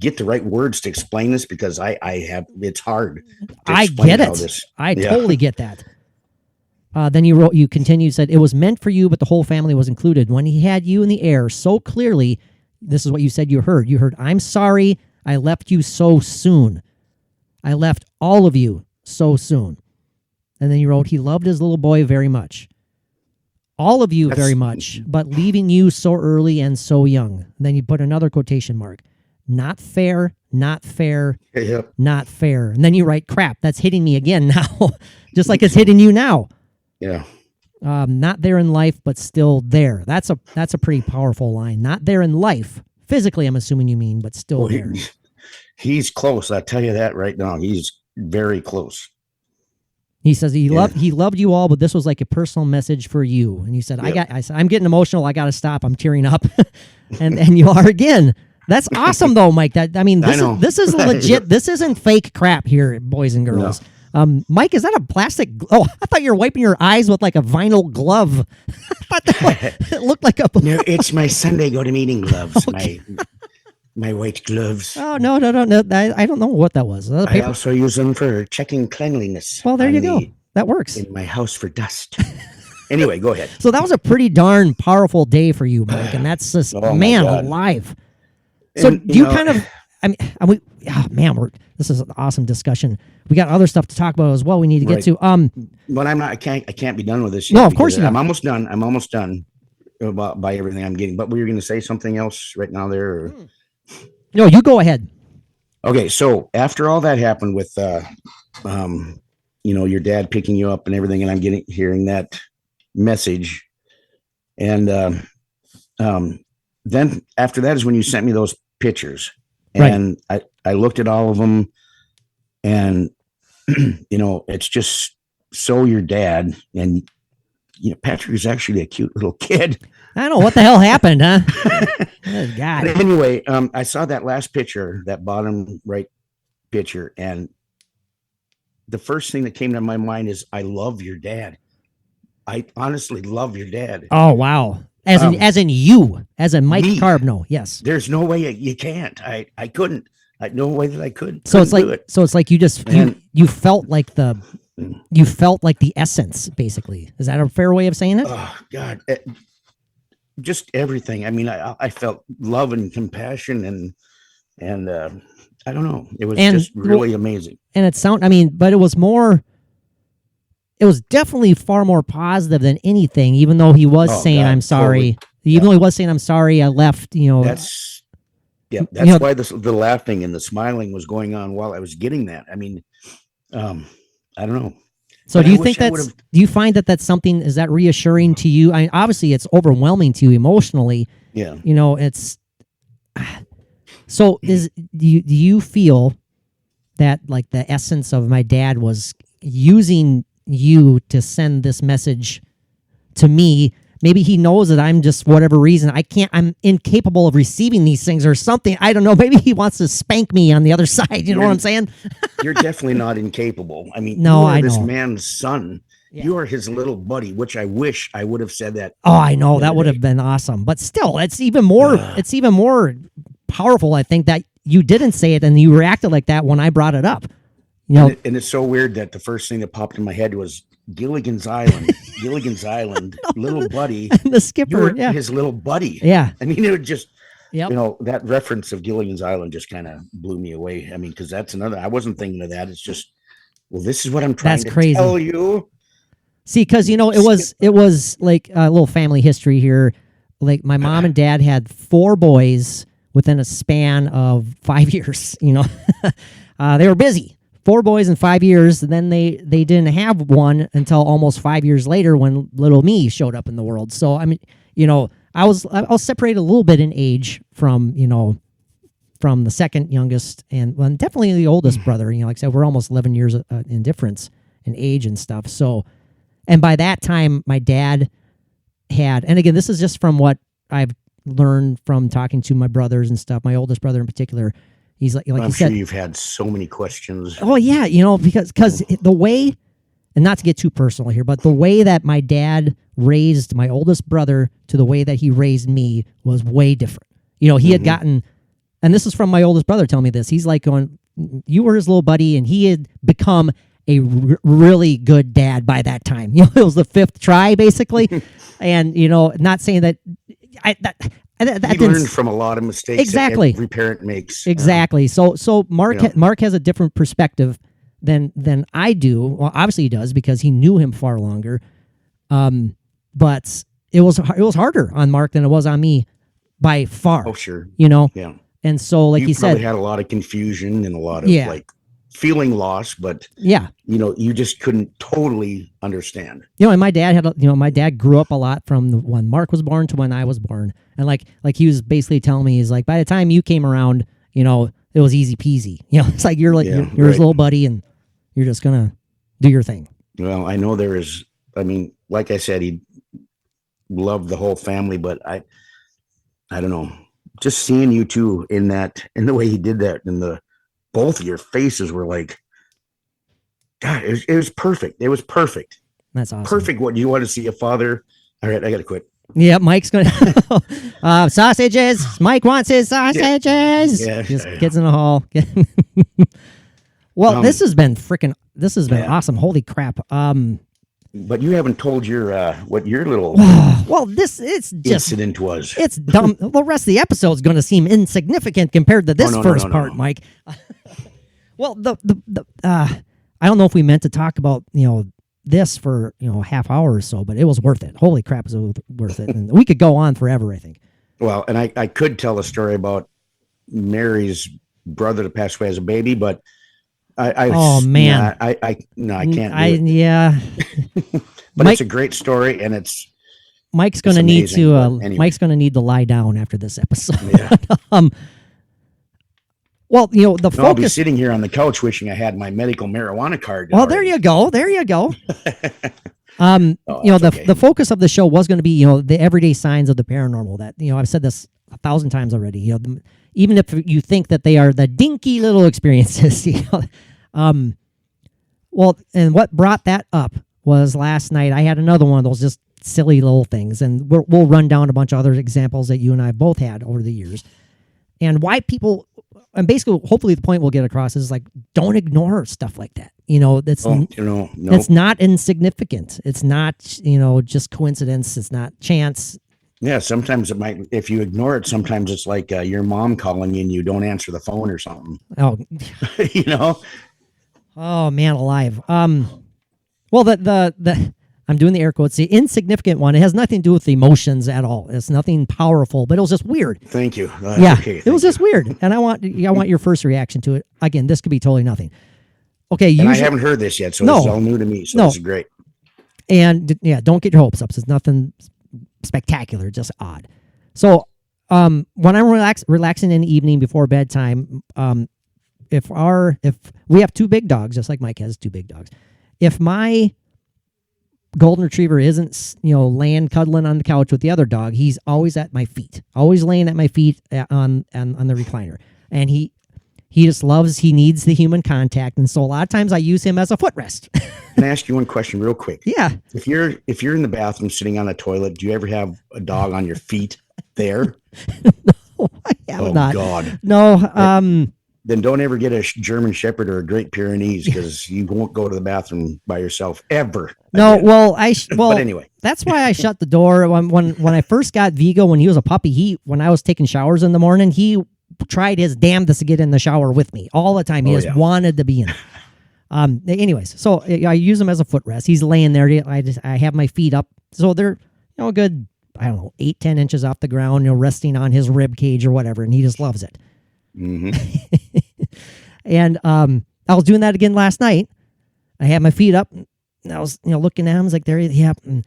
get the right words to explain this because it's hard. I get it. I totally get that. Then you continued, said it was meant for you, but the whole family was included. When he had you in the air so clearly, this is what you said you heard. You heard, I'm sorry I left you so soon. I left all of you so soon. And then you wrote, he loved his little boy very much. All of you very much, but leaving you so early and so young. And then you put another quotation mark. Not fair, not fair, not fair. And then you write, crap, that's hitting me again now. Just like it's hitting you now. Yeah. Not there in life, but still there. That's a pretty powerful line. Not there in life. Physically, I'm assuming you mean, but still there. He's close. I tell you that right now. He's very close. He says he loved you all, but this was like a personal message for you. And you said, I'm getting emotional. I got to stop. I'm tearing up. and you are again. That's awesome though, Mike. This is legit. This isn't fake crap here, boys and girls. No. Mike, is that a plastic? Oh, I thought you were wiping your eyes with like a vinyl glove. It looked like a. No, it's my Sunday go to meeting gloves. Okay. My white gloves. Oh, no. I don't know what that was. I also use them for checking cleanliness. Well, there you go. That works. In my house for dust. Anyway, go ahead. So that was a pretty darn powerful day for you, Mike. And that's just, alive. So do you kind of, this is an awesome discussion. We got other stuff to talk about as well we need to get to. But I can't be done with this yet. No, of course not. I'm almost done by everything I'm getting. But were you going to say something else right now there? Or? No, you go ahead. Okay, so after all that happened with, your dad picking you up and everything, and I'm hearing that message, and then after that is when you sent me those pictures, and I looked at all of them, and it's just so your dad, and Patrick is actually a cute little kid. I don't know what the hell happened, huh? Good God. Anyway, I saw that last picture, that bottom right picture, and the first thing that came to my mind is, I love your dad. I honestly love your dad. Oh, wow. As in you, as in Mike Carbno. Yes. There's no way you can't. I couldn't. No way that I could. So it's like you just you felt like the essence, basically. Is that a fair way of saying it? Oh God. Just everything. I mean, I felt love and compassion and I don't know. It was just really amazing. And but it was definitely far more positive than anything, even though he was saying, I'm sorry. Even though he was saying, I'm sorry, I left, That's why the laughing and the smiling was going on while I was getting that. I mean, I don't know. So But do I you wish think I do you find that that's something, is that reassuring to you? I mean, obviously it's overwhelming to you emotionally. Yeah. It's, so do you feel that like the essence of my dad was using you to send this message to me? Maybe he knows that I'm just, whatever reason, I'm incapable of receiving these things or something. I don't know. Maybe he wants to spank me on the other side. You know what I'm saying? You're definitely not incapable. I mean, no, you are I this know. man's son. Yeah. You are his little buddy, which I wish I would have said that. Oh, I know. That would have been awesome. But still, it's even more powerful, I think, that you didn't say it and you reacted like that when I brought it up. And it's so weird that the first thing that popped in my head was Gilligan's Island. Gilligan's Island, little buddy. The skipper, his little buddy. Yeah. I mean, it would just, yep. That reference of Gilligan's Island just kind of blew me away. I mean, because that's another, I wasn't thinking of that. It's just, well, this is what I'm trying to tell you. See, because, it was like a little family history here. Like my mom and dad had 4 boys within a span of 5 years, they were busy. 4 boys in 5 years. Then they didn't have one until almost 5 years later when little me showed up in the world. So, I mean, I was separated a little bit in age from the second youngest and definitely the oldest brother. Like I said, we're almost 11 years in difference in age and stuff. So, and by that time, my dad had, and again, this is just from what I've learned from talking to my brothers and stuff, my oldest brother in particular. He's like I'm you said, sure you've had so many questions. Oh yeah, because the way, and not to get too personal here, but the way that my dad raised my oldest brother to the way that he raised me was way different. He had gotten, and this is from my oldest brother telling me this. He's like going, you were his little buddy, and he had become a really good dad by that time. It was the 5th try basically, and not saying that he learned from a lot of mistakes. Exactly. That every parent makes. Exactly. So Mark has a different perspective than I do. Well, obviously he does because he knew him far longer. But it was harder on Mark than it was on me by far. Oh, sure. Yeah. And so, like you said, had a lot of confusion and a lot of like feeling lost, but you just couldn't totally understand. And my dad had, my dad grew up a lot from when Mark was born to when I was born, and like he was basically telling me, he's like, by the time you came around, it was easy peasy. It's like you're his little buddy, and you're just gonna do your thing. Well, I know there is. I mean, like I said, he loved the whole family, but I don't know. Just seeing you two in the way he did that, and both of your faces were like, God, it was perfect. It was perfect. That's awesome. Perfect. What you want to see a father? All right, I got to quit. Yeah, Mike's going to sausages. Mike wants his sausages. Yeah. Just gets in the hall. Well, this has been awesome. Holy crap. But you haven't told what your little it's just incident was. It's dumb. The rest of the episode is going to seem insignificant compared to this first part, Mike. Well, I don't know if we meant to talk about this for half hour or so, but it was worth it. Holy crap, it was worth it, and we could go on forever, I think. Well, and I could tell a story about Mary's brother that passed away as a baby, but I can't. Yeah. But it's a great story, and Mike's going to need to. Anyway. Mike's going to need to lie down after this episode. Yeah. Well, the focus. I'll be sitting here on the couch wishing I had my medical marijuana card. Well, there you go. There you go. The focus of the show was going to be, the everyday signs of the paranormal. That I've said this 1,000 times already. Even if you think that they are the dinky little experiences. Well, and what brought that up was last night I had another one of those just silly little things, and we'll run down a bunch of other examples that you and I both had over the years, and why people. And basically, hopefully, the point we'll get across is like, don't ignore stuff like that. That's it's not insignificant. It's not just coincidence. It's not chance. Yeah, sometimes it might. If you ignore it, sometimes it's like your mom calling you and you don't answer the phone or something. Oh, Oh man, alive. Well, the I'm doing the air quotes, the insignificant one. It has nothing to do with emotions at all. It's nothing powerful, but it was just weird. Thank you. Yeah, okay, it was just weird. And I want your first reaction to it. Again, this could be totally nothing. Okay, and I haven't heard this yet, so No. this is all new to me. So No. this is great. And yeah, don't get your hopes up. It's nothing spectacular, just odd. So when I'm relaxing in the evening before bedtime, if we have two big dogs, just like Mike has two big dogs, if my golden retriever isn't laying cuddling on the couch with the other dog, he's always at my feet, always laying at my feet on the recliner, and he just he needs the human contact, and so a lot of times I use him as a footrest. Can I ask you one question real quick? Yeah. If you're in the bathroom sitting on the toilet, do you ever have a dog on your feet there? No, I have not. God. No. Then don't ever get a German Shepherd or a Great Pyrenees, because you won't go to the bathroom by yourself ever. No, again. well, But anyway, that's why I shut the door when I first got Vigo when he was a puppy. When I was taking showers in the morning, he tried his damnedest to get in the shower with me all the time. He just wanted to be in. Anyways, so I use him as a footrest. He's laying there. I have my feet up, so they're a good 8-10 inches off the ground, resting on his rib cage or whatever, and he just loves it. mm-hmm. And I was doing that again last night. I had my feet up, and I was looking at him. I was like, there, yeah. And,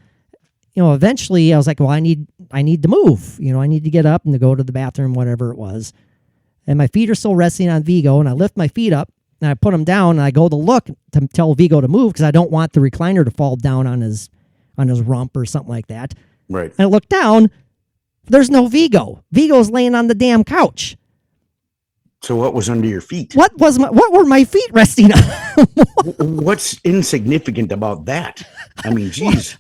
eventually I was like, well, I need to move. I need to get up and to go to the bathroom, whatever it was. And my feet are still resting on Vigo, and I lift my feet up and I put them down, and I go to look to tell Vigo to move because I don't want the recliner to fall down on his rump or something like that. Right. And I look down. There's no Vigo. Vigo's laying on the damn couch. So what was under your feet? What were my feet resting on? What's insignificant about that? I mean, geez,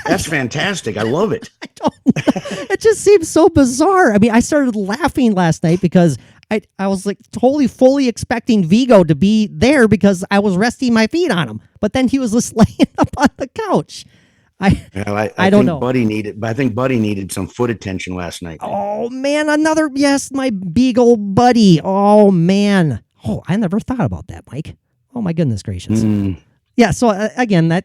that's fantastic. I love it. I don't know. It just seems so bizarre. I mean, I started laughing last night because I was like totally fully expecting Vigo to be there because I was resting my feet on him. But then he was just laying up on the couch. I don't know. I think Buddy needed some foot attention last night. Oh man, my Beagle Buddy. Oh man. Oh, I never thought about that, Mike. Oh my goodness gracious. Yeah. So again,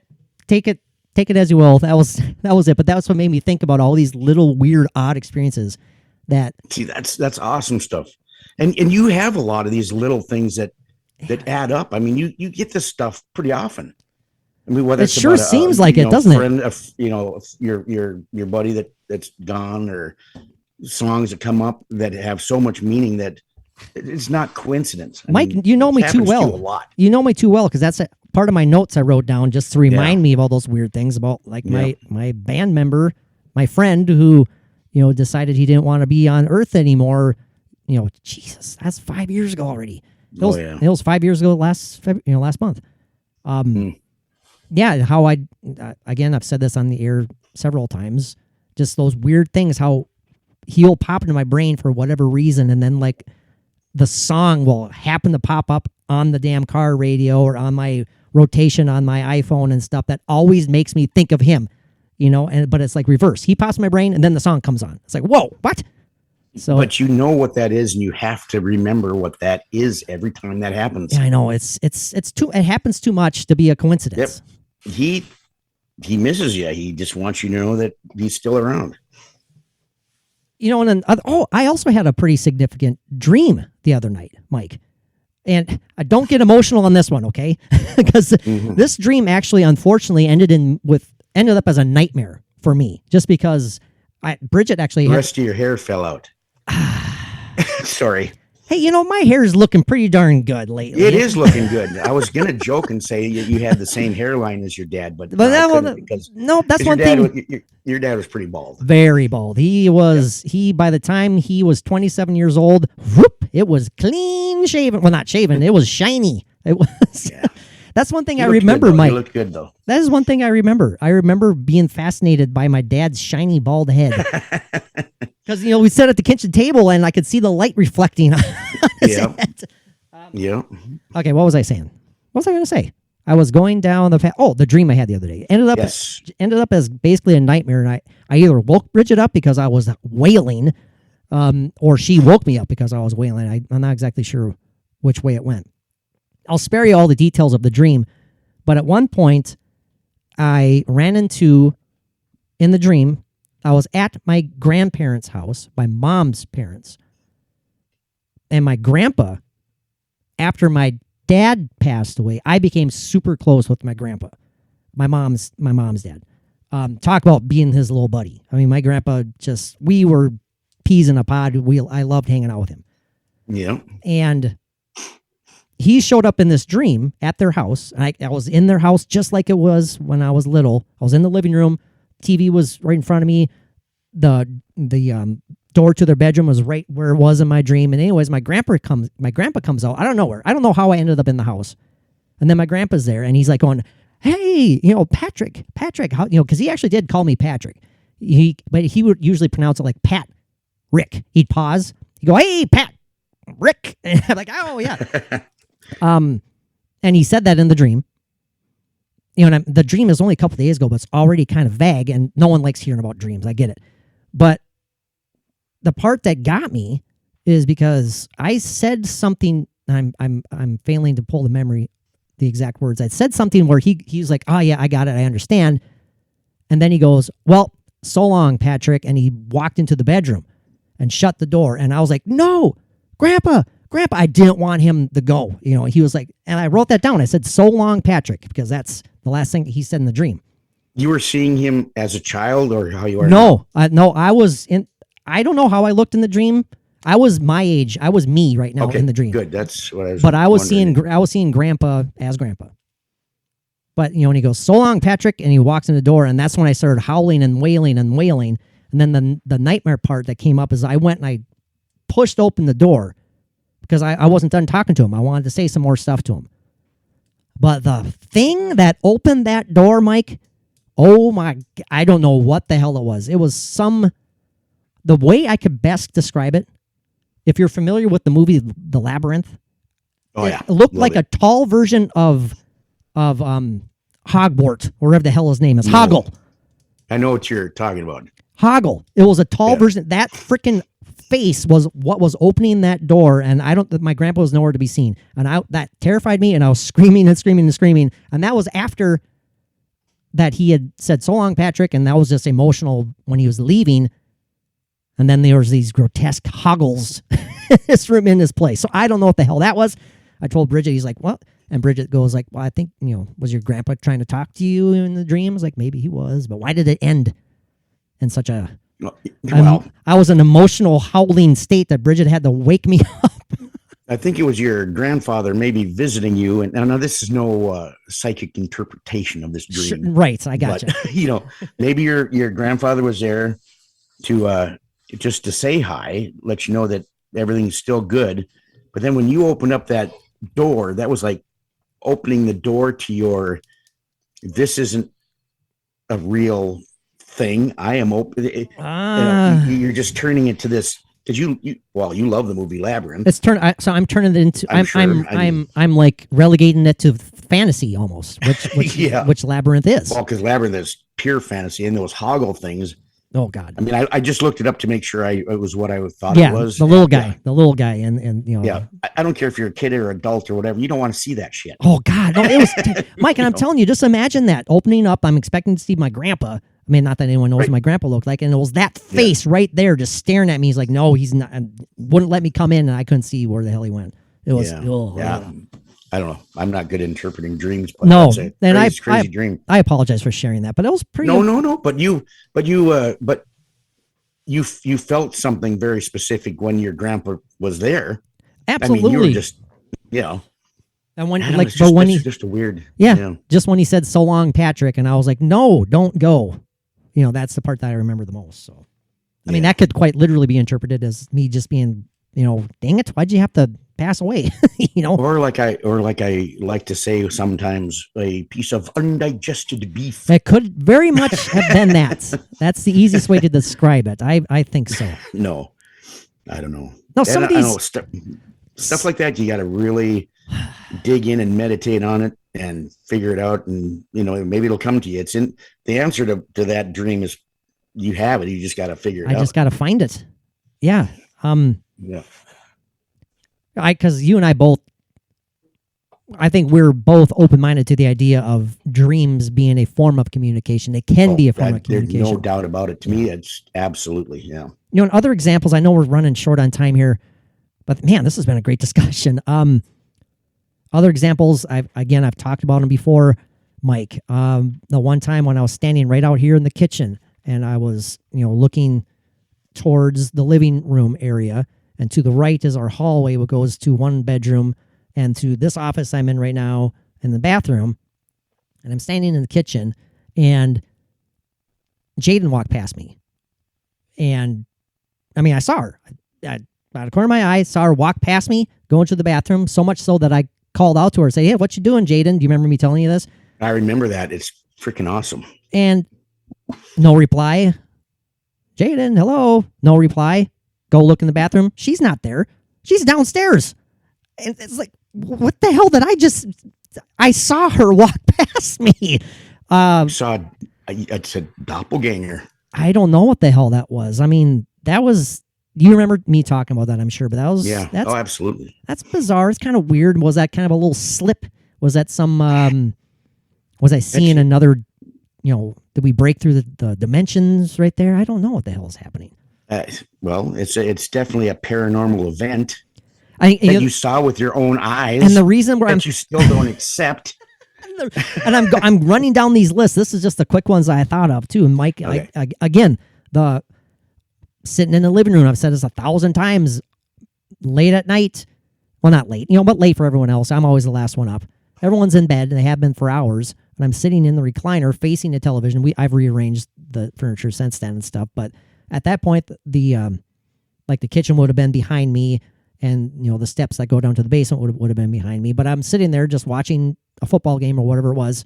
take it as you will. That was it. But that's what made me think about all these little weird, odd experiences. See, that's awesome stuff. And you have a lot of these little things that add up. I mean, you get this stuff pretty often. I mean, whether it sure seems like it, doesn't it? Your buddy that's gone, or songs that come up that have so much meaning that it's not coincidence. Mike, you know me too well. A lot. You know me too well because that's part of my notes I wrote down just to remind me of all those weird things about my band member, my friend who decided he didn't want to be on Earth anymore. Jesus, that's 5 years ago already. It was 5 years ago last month. Yeah, how again, I've said this on the air several times, just those weird things, how he'll pop into my brain for whatever reason, and then like the song will happen to pop up on the damn car radio or on my rotation on my iPhone and stuff that always makes me think of him, but it's like reverse. He pops in my brain and then the song comes on. It's like, whoa, what? So, but you know what that is, and you have to remember what that is every time that happens. Yeah, I know it happens too much to be a coincidence. Yep. He misses you. He just wants you to know that he's still around. And then I also had a pretty significant dream the other night, Mike. And I don't get emotional on this one, okay? Because this dream actually, unfortunately, ended up as a nightmare for me, just because Bridget actually the rest of your hair fell out. Sorry. Hey, my hair is looking pretty darn good lately. It is looking good. I was going to joke and say you had the same hairline as your dad, but that's one thing. Your dad was pretty bald. Very bald. He was, by the time he was 27 years old, it was clean shaven. Well, not shaven. It was shiny. It was. Yeah. That's one thing I remember, Mike. You looked good, though. That is one thing I remember. I remember being fascinated by my dad's shiny bald head. Because, we sat at the kitchen table and I could see the light reflecting on his head. Okay, what was I saying? What was I going to say? I was going down the dream I had the other day. Ended up as basically a nightmare. And I either woke Bridget up because I was wailing, or she woke me up because I was wailing. I'm not exactly sure which way it went. I'll spare you all the details of the dream, but at one point, I ran into, in the dream, I was at my grandparents' house, my mom's parents, and my grandpa, after my dad passed away, I became super close with my grandpa, my mom's dad. Talk about being his little buddy. I mean, my grandpa we were peas in a pod. I loved hanging out with him. Yeah. And he showed up in this dream at their house. I was in their house just like it was when I was little. I was in the living room. TV was right in front of me. The door to their bedroom was right where it was in my dream. And anyways, my grandpa comes out. I don't know where. I don't know how I ended up in the house. And then my grandpa's there, and he's like going, "Hey, Patrick, how, because he actually did call me Patrick. But he would usually pronounce it like Pat, Rick. He'd pause. He'd go, "Hey, Pat, Rick." And I'm like, "Oh yeah." And he said that in the dream. And the dream is only a couple of days ago, but it's already kind of vague, and no one likes hearing about dreams. I get it, but the part that got me is because I said something. I'm failing to pull the exact words. I said something where he's like, "Oh yeah, I got it. I understand." And then he goes, "Well, so long, Patrick." And he walked into the bedroom and shut the door. And I was like, "No, Grandpa. I didn't want him to go." He was like, and I wrote that down. I said, "So long, Patrick," because that's the last thing he said in the dream. You were seeing him as a child, or how you are? No, I was in. I don't know how I looked in the dream. I was my age. I was me right now in the dream. Good. That's what I was. But I was seeing Grandpa as Grandpa. But and he goes, "So long, Patrick," and he walks in the door, and that's when I started howling and wailing and wailing. And then the nightmare part that came up is I went and I pushed open the door because I wasn't done talking to him. I wanted to say some more stuff to him. But the thing that opened that door, Mike, oh my! I don't know what the hell it was. It was the way I could best describe it, if you're familiar with the movie The Labyrinth, it looked like a tall version of Hogwart, or whatever the hell his name is. Hoggle. I know what you're talking about. Hoggle. It was a tall version. That freaking face was what was opening that door, and my grandpa was nowhere to be seen. And that terrified me, and I was screaming and screaming and screaming. And that was after that he had said, "So long, Patrick," and that was just emotional when he was leaving. And then there was these grotesque hoggles in this place. So I don't know what the hell that was. I told Bridget, he's like, "What?" And Bridget goes like, "Well, I think, was your grandpa trying to talk to you in the dream?" I was like, "Maybe he was, but why did it end in such a..." Well, I was in an emotional howling state that Bridget had to wake me up. I think it was your grandfather maybe visiting you. And now this is no psychic interpretation of this dream. Right. I got you. Maybe your grandfather was there to just to say hi, let you know that everything's still good. But then when you open up that door, that was like opening the door to this isn't a real thing. I am open. You're just turning it to this because you love the movie Labyrinth. So I'm turning it into. I'm like relegating it to fantasy almost, which Labyrinth is. Well, because Labyrinth is pure fantasy, and those hoggle things. Oh God! I mean, I just looked it up to make sure it was what I thought it was. The little guy, and Yeah, I don't care if you're a kid or adult or whatever. You don't want to see that shit. Oh God! No, it was Mike, and I'm telling you, just imagine that opening up. I'm expecting to see my grandpa. I mean, not that anyone knows what my grandpa looked like, and it was that face right there, just staring at me. He's like, "No, he's not." Wouldn't let me come in, and I couldn't see where the hell he went. It was. I don't know. I'm not good at interpreting dreams. But no, that's a crazy dream. I apologize for sharing that, but it was pretty. No. But you felt something very specific when your grandpa was there. Absolutely. I mean, you were just, And when just a weird. Just when he said, "So long, Patrick," and I was like, "No, don't go." That's the part that I remember the most. So, I mean, that could quite literally be interpreted as me just being, "Dang it, why'd you have to pass away?" Or like I like to say sometimes, a piece of undigested beef. It could very much have been that. That's the easiest way to describe it. I think so. No, I don't know. No, some of these stuff like that, you got to really dig in and meditate on it and figure it out, and maybe it'll come to you. It's in the answer to that dream is you have it. You just got to figure it out. I just got to find it. Yeah. Yeah. Because you and I both I think we're both open-minded to the idea of dreams being a form of communication. They can be a form of communication. There's no doubt about it. To me, it's absolutely, yeah. In other examples, I know we're running short on time here, but man, this has been a great discussion. Other examples, I've talked about them before, Mike. The one time when I was standing right out here in the kitchen and I was, looking towards the living room area, and to the right is our hallway, which goes to one bedroom, and to this office I'm in right now in the bathroom, and I'm standing in the kitchen, and Jaden walked past me. And, I saw her. Out of the corner of my eye, saw her walk past me, go into the bathroom, so much so that I called out to her, say, "Hey, what you doing, Jaden?" Do you remember me telling you this? I remember that. It's freaking awesome. And no reply. Jaden, hello. No reply. Go look in the bathroom. She's not there. She's downstairs. And it's like, what the hell did I saw her walk past me. I said doppelganger. I don't know what the hell that was. You remember me talking about that, I'm sure, but that's absolutely. That's bizarre. It's kind of weird. Was that kind of a little slip? Was that some, was I seeing another, did we break through the dimensions right there? I don't know what the hell is happening. Well, it's definitely a paranormal event that you saw with your own eyes. And the reason where you still don't accept. And I'm running down these lists. This is just the quick ones I thought of too. And Mike, okay. Again, the sitting in the living room, I've said this 1,000 times, late at night. Well, not late, but late for everyone else. I'm always the last one up. Everyone's in bed, and they have been for hours. And I'm sitting in the recliner facing the television. I've rearranged the furniture since then and stuff. But at that point, the kitchen would have been behind me, and the steps that go down to the basement would have been behind me. But I'm sitting there just watching a football game or whatever it was.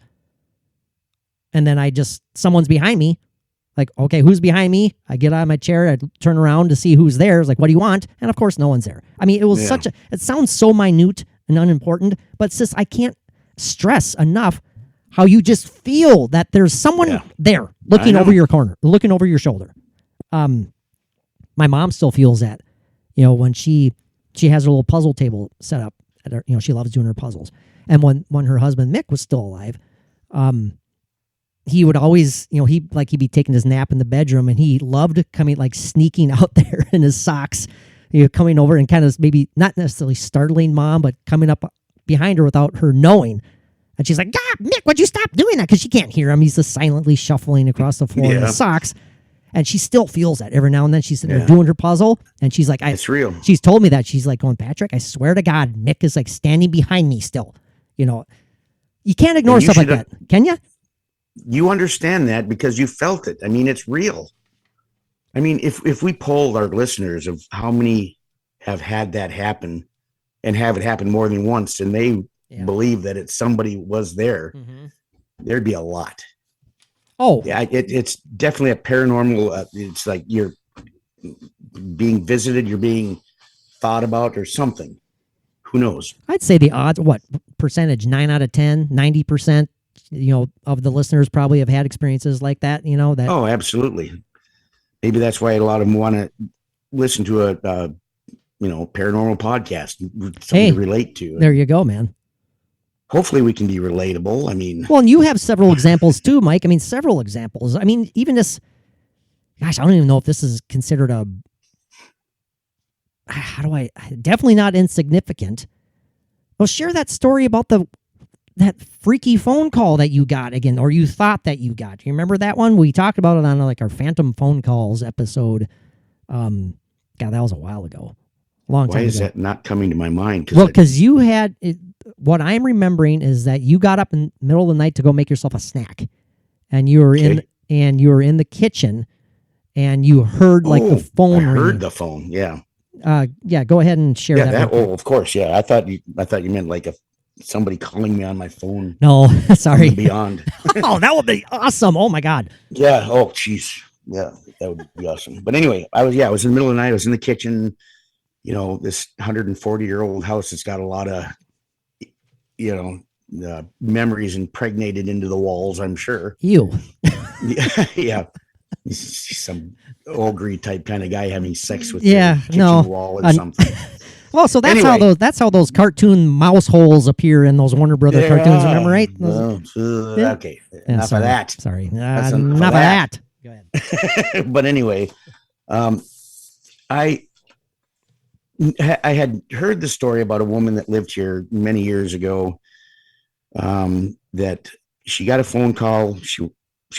And then someone's behind me. Like, okay, who's behind me? I get out of my chair. I turn around to see who's there. It's like, what do you want? And of course, no one's there. It was it sounds so minute and unimportant, but it's just, I can't stress enough how you just feel that there's someone there looking over your corner, looking over your shoulder. My mom still feels that, when she has her little puzzle table set up at her, she loves doing her puzzles. And when her husband Mick was still alive, he would always, he'd be taking his nap in the bedroom, and he loved coming, sneaking out there in his socks, coming over and kind of maybe not necessarily startling mom, but coming up behind her without her knowing. And she's like, "God, Mick, would you stop doing that?" Because she can't hear him. He's just silently shuffling across the floor in his socks. And she still feels that every now and then. She's sitting there doing her puzzle, and she's like, "It's real." She's told me that. She's like, going, "Patrick, I swear to God, Mick is standing behind me still." You can't ignore stuff like that, can you? You understand that because you felt it. It's real. If we polled our listeners of how many have had that happen and have it happen more than once, and they believe that somebody was there, there'd be a lot. Oh, yeah, it's definitely a paranormal. It's like you're being visited, you're being thought about, or something. Who knows? I'd say the odds, what percentage? 9 out of 10, 90%. Of the listeners probably have had experiences like that. That. Oh, absolutely. Maybe that's why a lot of them want to listen to a paranormal podcast, something to relate to. There you go, man. Hopefully we can be relatable. Well, and you have several examples too, Mike. Several examples. Even this, gosh, I don't even know if this is considered definitely not insignificant. Well, share that story about that freaky phone call that you got again, or you thought that you got. Do you remember that one? We talked about it on our phantom phone calls episode. God, that was a while ago. Long time ago. Why is that not coming to my mind? Because you had what I'm remembering is that you got up in the middle of the night to go make yourself a snack, and you were in the kitchen, and you heard the phone. I heard the phone. Yeah. Go ahead and share that. Of course. Yeah. I thought you meant somebody calling me on my phone. No, sorry. Beyond. Oh, that would be awesome. Oh my God. Yeah. Oh, jeez. Yeah, that would be awesome. But anyway, I was in the middle of the night. I was in the kitchen. This 140-year-old house that's got a lot of, memories impregnated into the walls, I'm sure. Ew. Yeah. Some ogre type kind of guy having sex with the kitchen wall or something. Oh, so that's Anyway. how those cartoon mouse holes appear in those Warner Brother cartoons. Remember, right? Well, Yeah. okay. Yeah, Enough sorry. of that. Sorry. That's Enough of that. Go ahead. But anyway, I had heard the story about a woman that lived here many years ago. That she got a phone call. She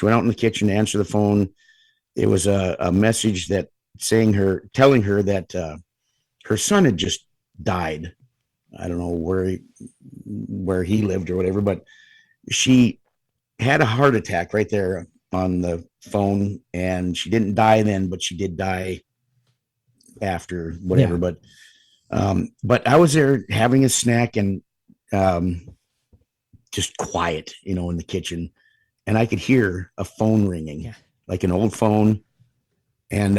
went out in the kitchen to answer the phone. It was a message that telling her that her son had just died. I don't know where he lived or whatever, but she had a heart attack right there on the phone, and she didn't die then, but she did die after whatever. Yeah. But I was there having a snack and just quiet, in the kitchen, and I could hear a phone ringing, like an old phone. And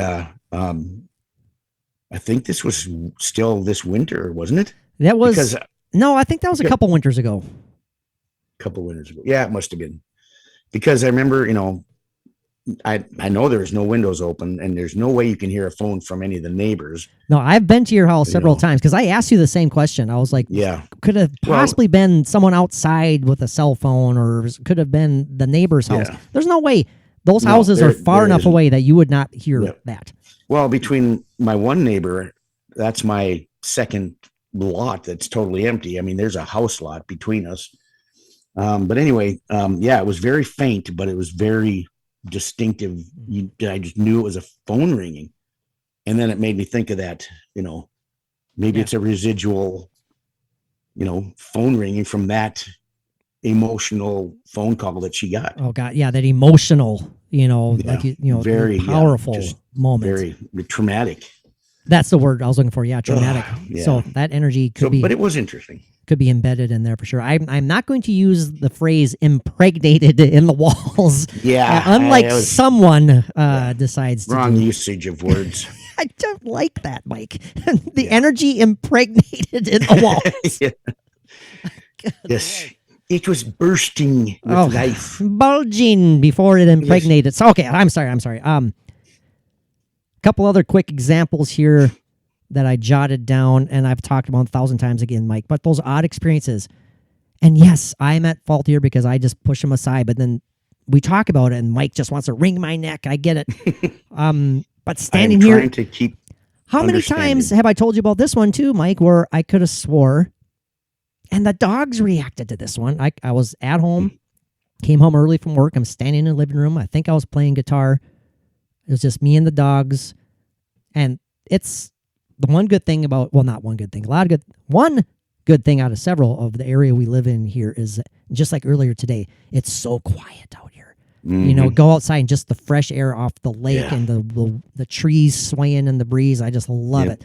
I think this was still this winter, wasn't it? That was Because no, I think that was a couple winters ago. couple winters ago. Yeah, it must have been. Because I remember, I know there's no windows open, and there's no way you can hear a phone from any of the neighbors. No, I've been to your house several times because I asked you the same question. I was like, Yeah. could have possibly been someone outside with a cell phone, or could have been the neighbor's house. Yeah. There's no way. Those No, houses are far there enough isn't. away that you would not hear Yep. that. Well, between my one neighbor, that's my second lot that's totally empty. I mean, there's a house lot between us. But anyway, it was very faint, but it was very distinctive. I just knew it was a phone ringing. And then it made me think of that, maybe it's a residual, phone ringing from that emotional phone call that she got. Oh God, yeah, that emotional, very powerful just moment. Very traumatic. That's the word I was looking for. Yeah, traumatic. Yeah. So that energy could But it was interesting. could be embedded in there for sure. I'm not going to use the phrase impregnated in the walls. Yeah. Unlike I was someone decides to wrong do. usage of words. I don't like that, Mike. The energy impregnated in the walls. Yeah. Yes. It was bursting with life. Bulging before it impregnated. So, okay, I'm sorry. Couple other quick examples here that I jotted down, and I've talked about 1,000 times again, Mike, but those odd experiences. And yes, I'm at fault here because I just push them aside, but then we talk about it and Mike just wants to wring my neck. I get it. But standing here, trying to keep how many times have I told you about this one too, Mike, where I could have swore and the dogs reacted to this one. I was at home, came home early from work. I'm standing in the living room. I think I was playing guitar. It was just me and the dogs. And it's the one good thing about, well, not one good thing, one good thing out of several of the area we live in here is just like earlier today, it's so quiet out here. Mm-hmm. Go outside and just the fresh air off the lake and the trees swaying in the breeze. I just love it.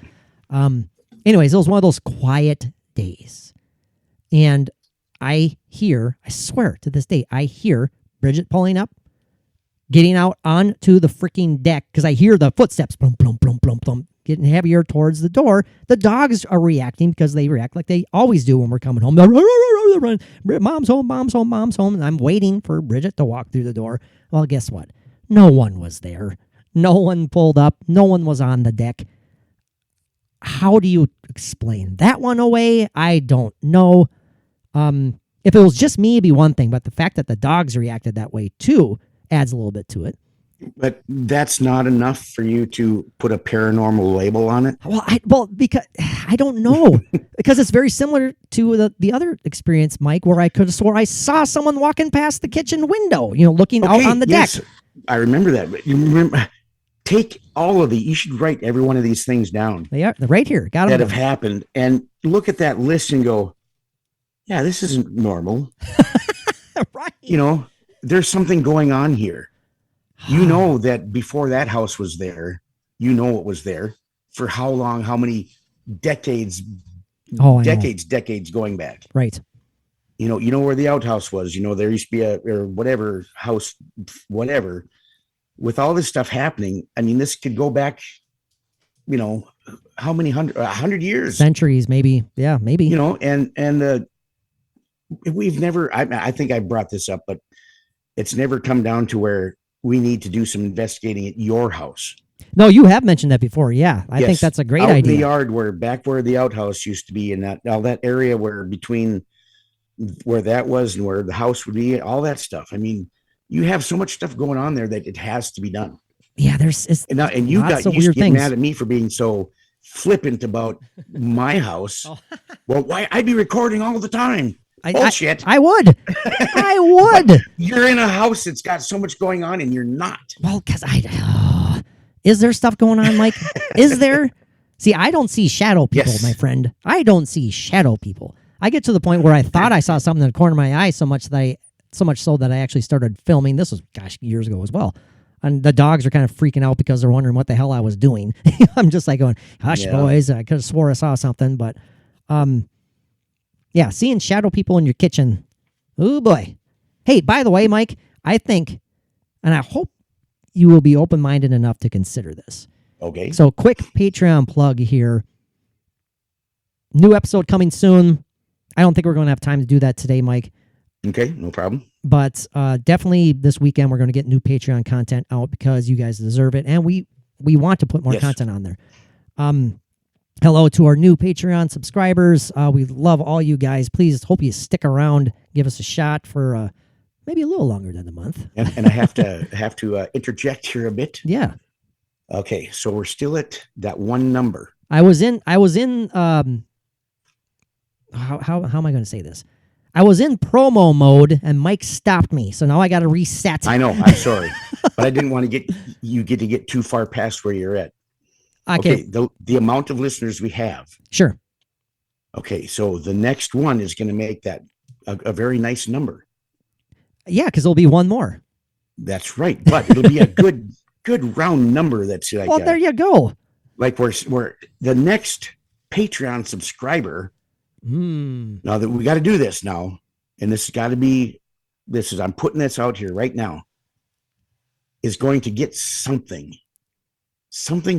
Anyways, it was one of those quiet days. And I swear to this day, I hear Bridget pulling up, getting out onto the freaking deck because I hear the footsteps, plum, plum, plum, plum, plum, getting heavier towards the door. The dogs are reacting because they react like they always do when we're coming home. Mom's home, mom's home, mom's home. And I'm waiting for Bridget to walk through the door. Well, guess what? No one was there. No one pulled up. No one was on the deck. How do you explain that one away? I don't know. If it was just me, it'd be one thing. But the fact that the dogs reacted that way too adds a little bit to it. But that's not enough for you to put a paranormal label on it? Because I don't know. Because it's very similar to the other experience, Mike, where I could have swore I saw someone walking past the kitchen window, looking out on the deck. I remember that. But you remember, take all of you should write every one of these things down. They're right here. Got them that have happened, and look at that list and go, yeah, this isn't normal. Right. There's something going on here. You know that before that house was there, it was there for how long, how many decades, decades going back. Right. You know where the outhouse was, there used to be or whatever house, whatever. With all this stuff happening, I mean, this could go back, how many 100 years, centuries, maybe. Yeah, maybe. And we've never, I think I brought this up, but it's never come down to where we need to do some investigating at your house. No, you have mentioned that before. Yeah, I think that's a great out idea. In the yard where the outhouse used to be, in that area where between where that was and where the house would be, all that stuff. I mean, you have so much stuff going on there that it has to be done. Yeah, there's and you lots got of used weird to get things. mad at me for being so flippant about my house. Oh. Well, why I'd be recording all the time. Bullshit. I would. I would. You're in a house that's got so much going on and you're not. Well, because is there stuff going on, Mike? Is there? See, I don't see shadow people, Yes. my friend. I don't see shadow people. I get to the point where I thought I saw something in the corner of my eye so much so that I actually started filming. This was, years ago as well. And the dogs are kind of freaking out because they're wondering what the hell I was doing. I'm just like going, hush, boys. I could have swore I saw something. But, yeah, seeing shadow people in your kitchen. Oh, boy. Hey, by the way, Mike, I think, and I hope you will be open-minded enough to consider this. Okay. So, quick Patreon plug here. New episode coming soon. I don't think we're going to have time to do that today, Mike. Okay, no problem. But definitely this weekend we're going to get new Patreon content out because you guys deserve it, and we want to put more content on there. Hello to our new Patreon subscribers. We love all you guys. Please hope you stick around. Give us a shot for maybe a little longer than a month. And I have to interject here a bit. Yeah. Okay, so we're still at that one number. I was in how am I going to say this? I was in promo mode and Mike stopped me. So now I got to reset. I know. I'm sorry. But I didn't want to get too far past where you're at. Okay. The amount of listeners we have. Sure. Okay. So the next one is going to make that a very nice number. Yeah. Cause there'll be one more. That's right. But it'll be a good round number. That's like, well, there you go. Like we're the next Patreon subscriber. Now that we got to do this now, and this has got to be, I'm putting this out here right now, is going to get something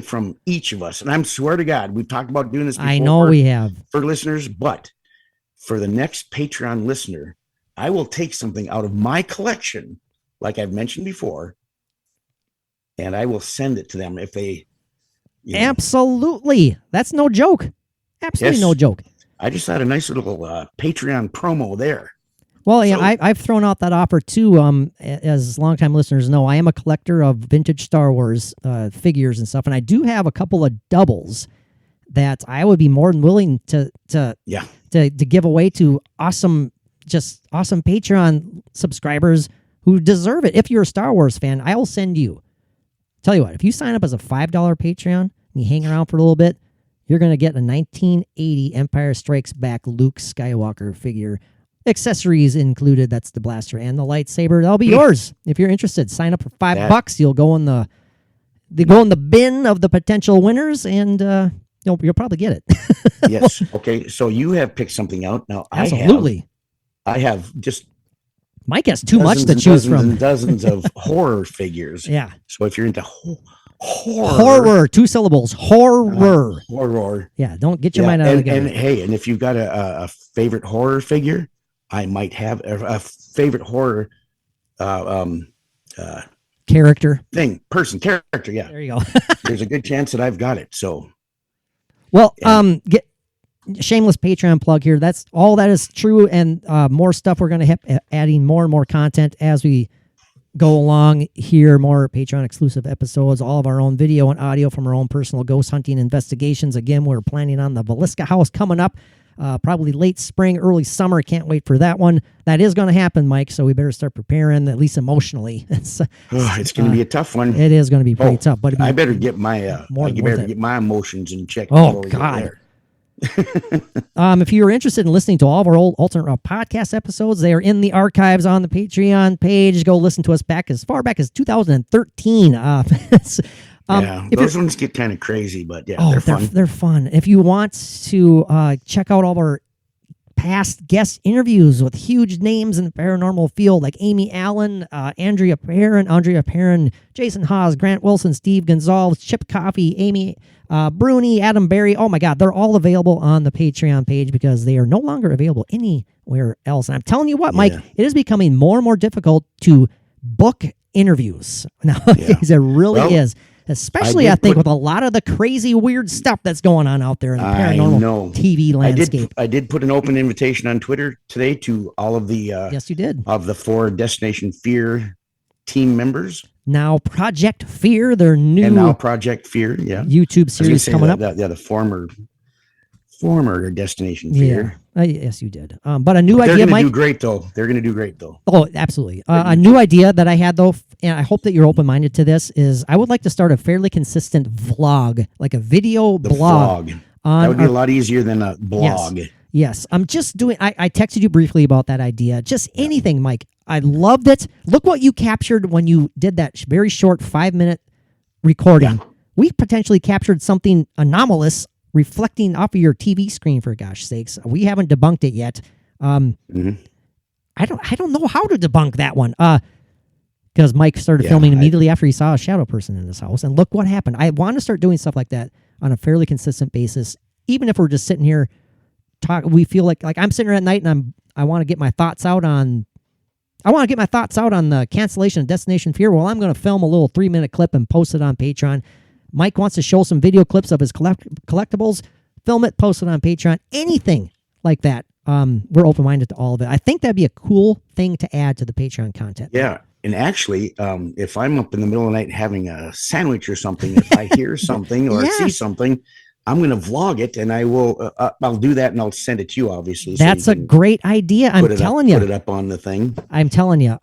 from each of us. And I'm swear to God, we've talked about doing this before. I know we have. For listeners, but for the next Patreon listener, I will take something out of my collection, like I've mentioned before, and I will send it to them if they. Absolutely. That's no joke. Absolutely no joke. I just had a nice little Patreon promo there. Well, yeah, I've thrown out that offer too. As longtime listeners know, I am a collector of vintage Star Wars figures and stuff, and I do have a couple of doubles that I would be more than willing to give away to awesome Patreon subscribers who deserve it. If you're a Star Wars fan, I will send you. Tell you what, if you sign up as a $5 Patreon and you hang around for a little bit, you're going to get a 1980 Empire Strikes Back Luke Skywalker figure. Accessories included. That's the blaster and the lightsaber. That'll be yours. If you're interested, sign up for $5. You'll go in the bin of the potential winners, and you'll probably get it. Yes. Okay. So you have picked something out. Now Absolutely. I have just Mike has too much to choose from. And dozens of horror figures. Yeah. So if you're into horror, 2 syllables, horror. Horror. Yeah, don't get your mind out of the game. And hey, and if you've got a favorite horror figure, I might have a favorite horror character. Character, yeah. There you go. There's a good chance that I've got it. So well, get shameless Patreon plug here. That's all that is true, and more stuff. We're going to have adding more and more content as we go along here, more Patreon exclusive episodes, all of our own video and audio from our own personal ghost hunting investigations. Again, we're planning on the Villisca House coming up, probably late spring, early summer. Can't wait for that one. That is going to happen, Mike, so we better start preparing, at least emotionally. It's going to be a tough one. It is going to be pretty tough, but I better get my get my emotions in check. Oh, God. If you're interested in listening to all of our old alternate podcast episodes, they are in the archives on the Patreon page. Go listen to us as far back as 2013. Those ones get kind of crazy, but they're fun. They're fun. If you want to check out all of our past guest interviews with huge names in the paranormal field like Amy Allen, Andrea Perrin, Jason Haas, Grant Wilson, Steve Gonzalez, Chip Coffey, Amy Bruni, Adam Berry. Oh my God, they're all available on the Patreon page because they are no longer available anywhere else. And I'm telling you what, Mike, it is becoming more and more difficult to book interviews nowadays. It really is. especially I think with a lot of the crazy weird stuff that's going on out there in the paranormal TV landscape. I did put an open invitation on Twitter today to all of the yes, you did, of the 4 Destination Fear team members. Now Project Fear, their new and now Project Fear, YouTube series coming up. The former Destination Fear. Yes, you did. But a new idea, They're Mike. They're going to do great, though. Oh, absolutely. A new idea that I had, though, and I hope that you're open-minded to this, is I would like to start a fairly consistent vlog, like a video blog. That would be a lot easier than a blog. Yes. I'm just doing, I texted you briefly about that idea. Just anything, Mike. I loved it. Look what you captured when you did that very short 5-minute recording. Yeah. We potentially captured something anomalous reflecting off of your TV screen, for gosh sakes. We haven't debunked it yet. I don't know how to debunk that one. Because Mike started filming immediately after he saw a shadow person in his house. And look what happened. I want to start doing stuff like that on a fairly consistent basis. Even if we're just sitting here we feel like I'm sitting here at night and I want to get my thoughts out on the cancellation of Destination Fear. Well, I'm going to film a little 3-minute clip and post it on Patreon. Mike wants to show some video clips of his collectibles, film it, post it on Patreon, anything like that. We're open-minded to all of it. I think that'd be a cool thing to add to the Patreon content. Yeah. And actually, if I'm up in the middle of the night having a sandwich or something, if I hear something or see something, I'm going to vlog it, and I will. I'll do that, and I'll send it to you. Obviously, that's a great idea. I'm telling you, put it up on the thing. I'm telling you.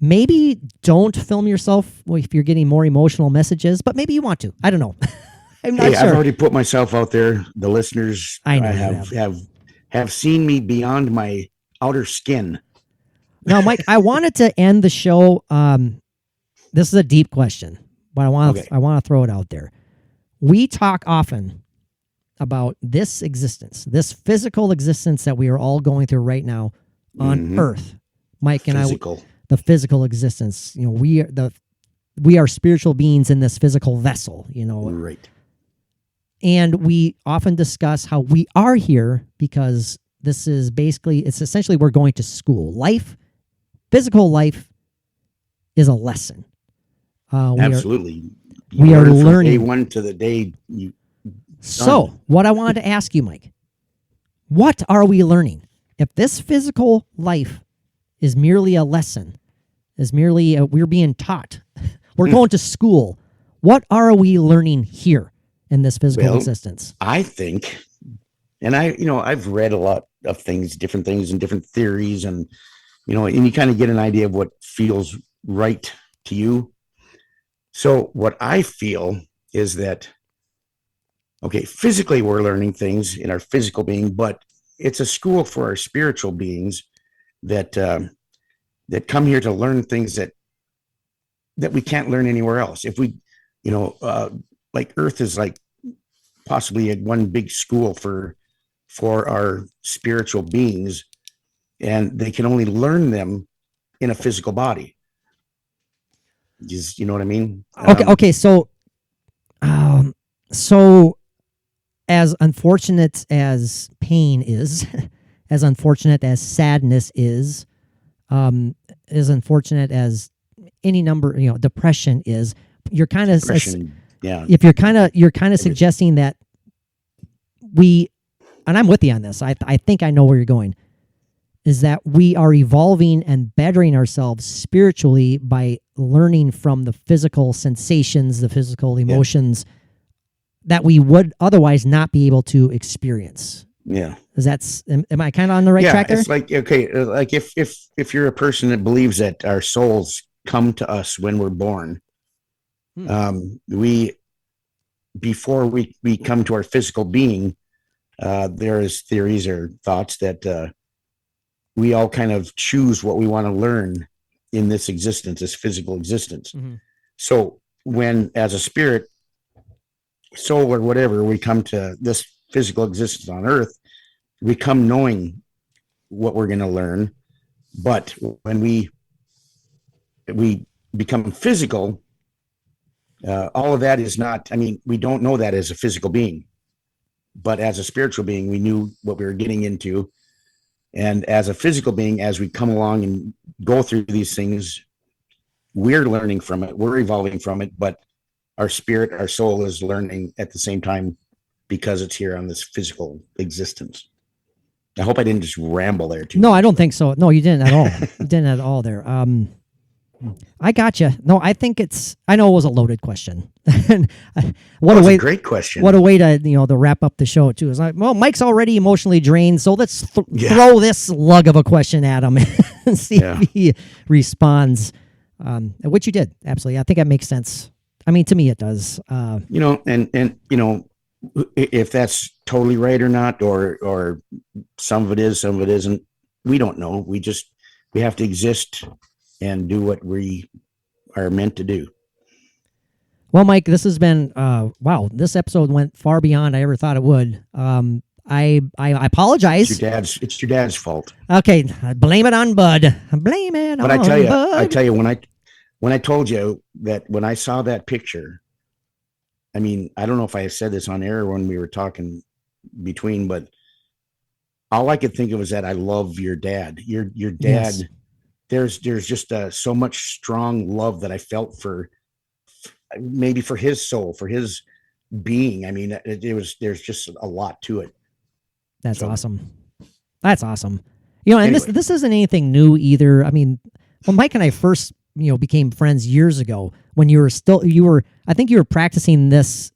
Maybe don't film yourself if you're getting more emotional messages, but maybe you want to. I don't know. I'm not sure. I've already put myself out there. The listeners, I know, have seen me beyond my outer skin. Now, Mike, I wanted to end the show. This is a deep question, but I want to throw it out there. We talk often about this existence, this physical existence that we are all going through right now on Earth. Mike and the physical existence. You know, we are spiritual beings in this physical vessel. You know, right? And we often discuss how we are here because it's essentially we're going to school. Physical life is a lesson. Absolutely. We are learning from day one to the day you. So, what I wanted to ask you, Mike, what are we learning? If this physical life is merely a lesson, we're being taught, we're going to school, what are we learning here in this physical existence? I think, and I've read a lot of things, different things and different theories, and you kind of get an idea of what feels right to you. So what I feel is that, physically we're learning things in our physical being, but it's a school for our spiritual beings that come here to learn things that we can't learn anywhere else. If we, like Earth is like possibly one big school for our spiritual beings, and they can only learn them in a physical body. You know what I mean? Okay. So as unfortunate as pain is, as unfortunate as sadness is, as unfortunate as any number, depression is, you're kind of, if you're kind of suggesting that and I'm with you on this. I think I know where you're going. Is that we are evolving and bettering ourselves spiritually by learning from the physical sensations, the physical emotions that we would otherwise not be able to experience. Yeah. Am I kind of on the right track there? It's like, like if you're a person that believes that our souls come to us when we're born, before we come to our physical being, there is theories or thoughts that, we all kind of choose what we want to learn in this existence, this physical existence. Mm-hmm. So when, as a spirit, soul, or whatever, we come to this physical existence on Earth, we come knowing what we're going to learn. But when we become physical, all of that is not, we don't know that as a physical being. But as a spiritual being, we knew what we were getting into. And as a physical being, as we come along and go through these things, we're learning from it. We're evolving from it. But our spirit, our soul is learning at the same time because it's here on this physical existence. I hope I didn't just ramble there too No, much. I don't think so. No, you didn't at all. You didn't at all there. I got you. No, I think I know it was a loaded question. And what a way, a great question. What a way to, to wrap up the show too. Is like, well, Mike's already emotionally drained, so let's throw this lug of a question at him and see if he responds. Which you did. Absolutely. I think that makes sense. I mean, to me, it does. And if that's totally right or not, or some of it is, some of it isn't, we don't know. We have to exist and do what we are meant to do. Well, Mike, this has been, wow, this episode went far beyond I ever thought it would. I apologize. It's your dad's fault. Okay. Blame it on Bud. Blame it on But Bud. I tell you, when I told you that when I saw that picture, I mean, I don't know if I said this on air when we were talking between, but all I could think of was that I love your dad. Your dad. Yes. There's just so much strong love that I felt for maybe for his soul, for his being. I mean, there's just a lot to it. That's awesome. That's awesome. And anyway. This isn't anything new either. I mean, when Mike and I first, became friends years ago, when I think you were practicing this,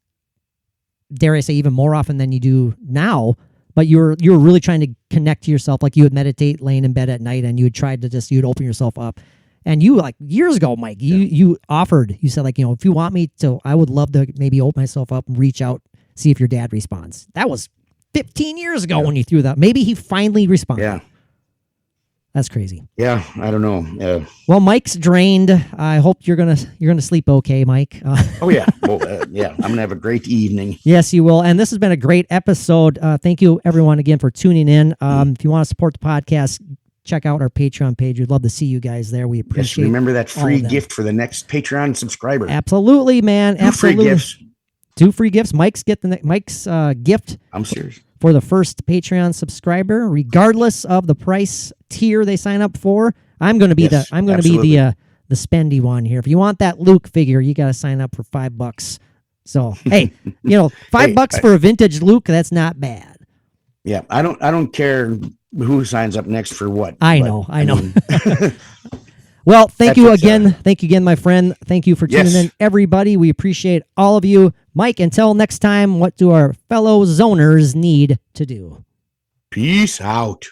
dare I say, even more often than you do now, but you were really trying to connect to yourself. Like you would meditate laying in bed at night and you would try to you'd open yourself up. And you, like years ago, Mike, you said, like, if you want me to, I would love to maybe open myself up and reach out, see if your dad responds. That was 15 years ago when you threw that. Maybe he finally responded. Yeah. That's crazy. Yeah, I don't know. Well, Mike's drained. I hope you're gonna sleep okay, Mike. Oh yeah, well, I'm gonna have a great evening. Yes, you will. And this has been a great episode. Thank you, everyone, again for tuning in. If you want to support the podcast, check out our Patreon page. We'd love to see you guys there. We appreciate. Yes, remember that free gift for the next Patreon subscriber. Absolutely, man. Absolutely. 2 free gifts. 2 free gifts. Mike's gift. I'm serious. For the first Patreon subscriber, regardless of the price tier they sign up for. I'm going to be the spendy one here. If you want that Luke figure, you got to sign up for $5. So, hey, $5 for a vintage Luke, that's not bad. Yeah, I don't care who signs up next for what. I know. Well, thank you again. Thank you again, my friend. Thank you for tuning in, everybody. We appreciate all of you. Mike, until next time, what do our fellow zoners need to do? Peace out.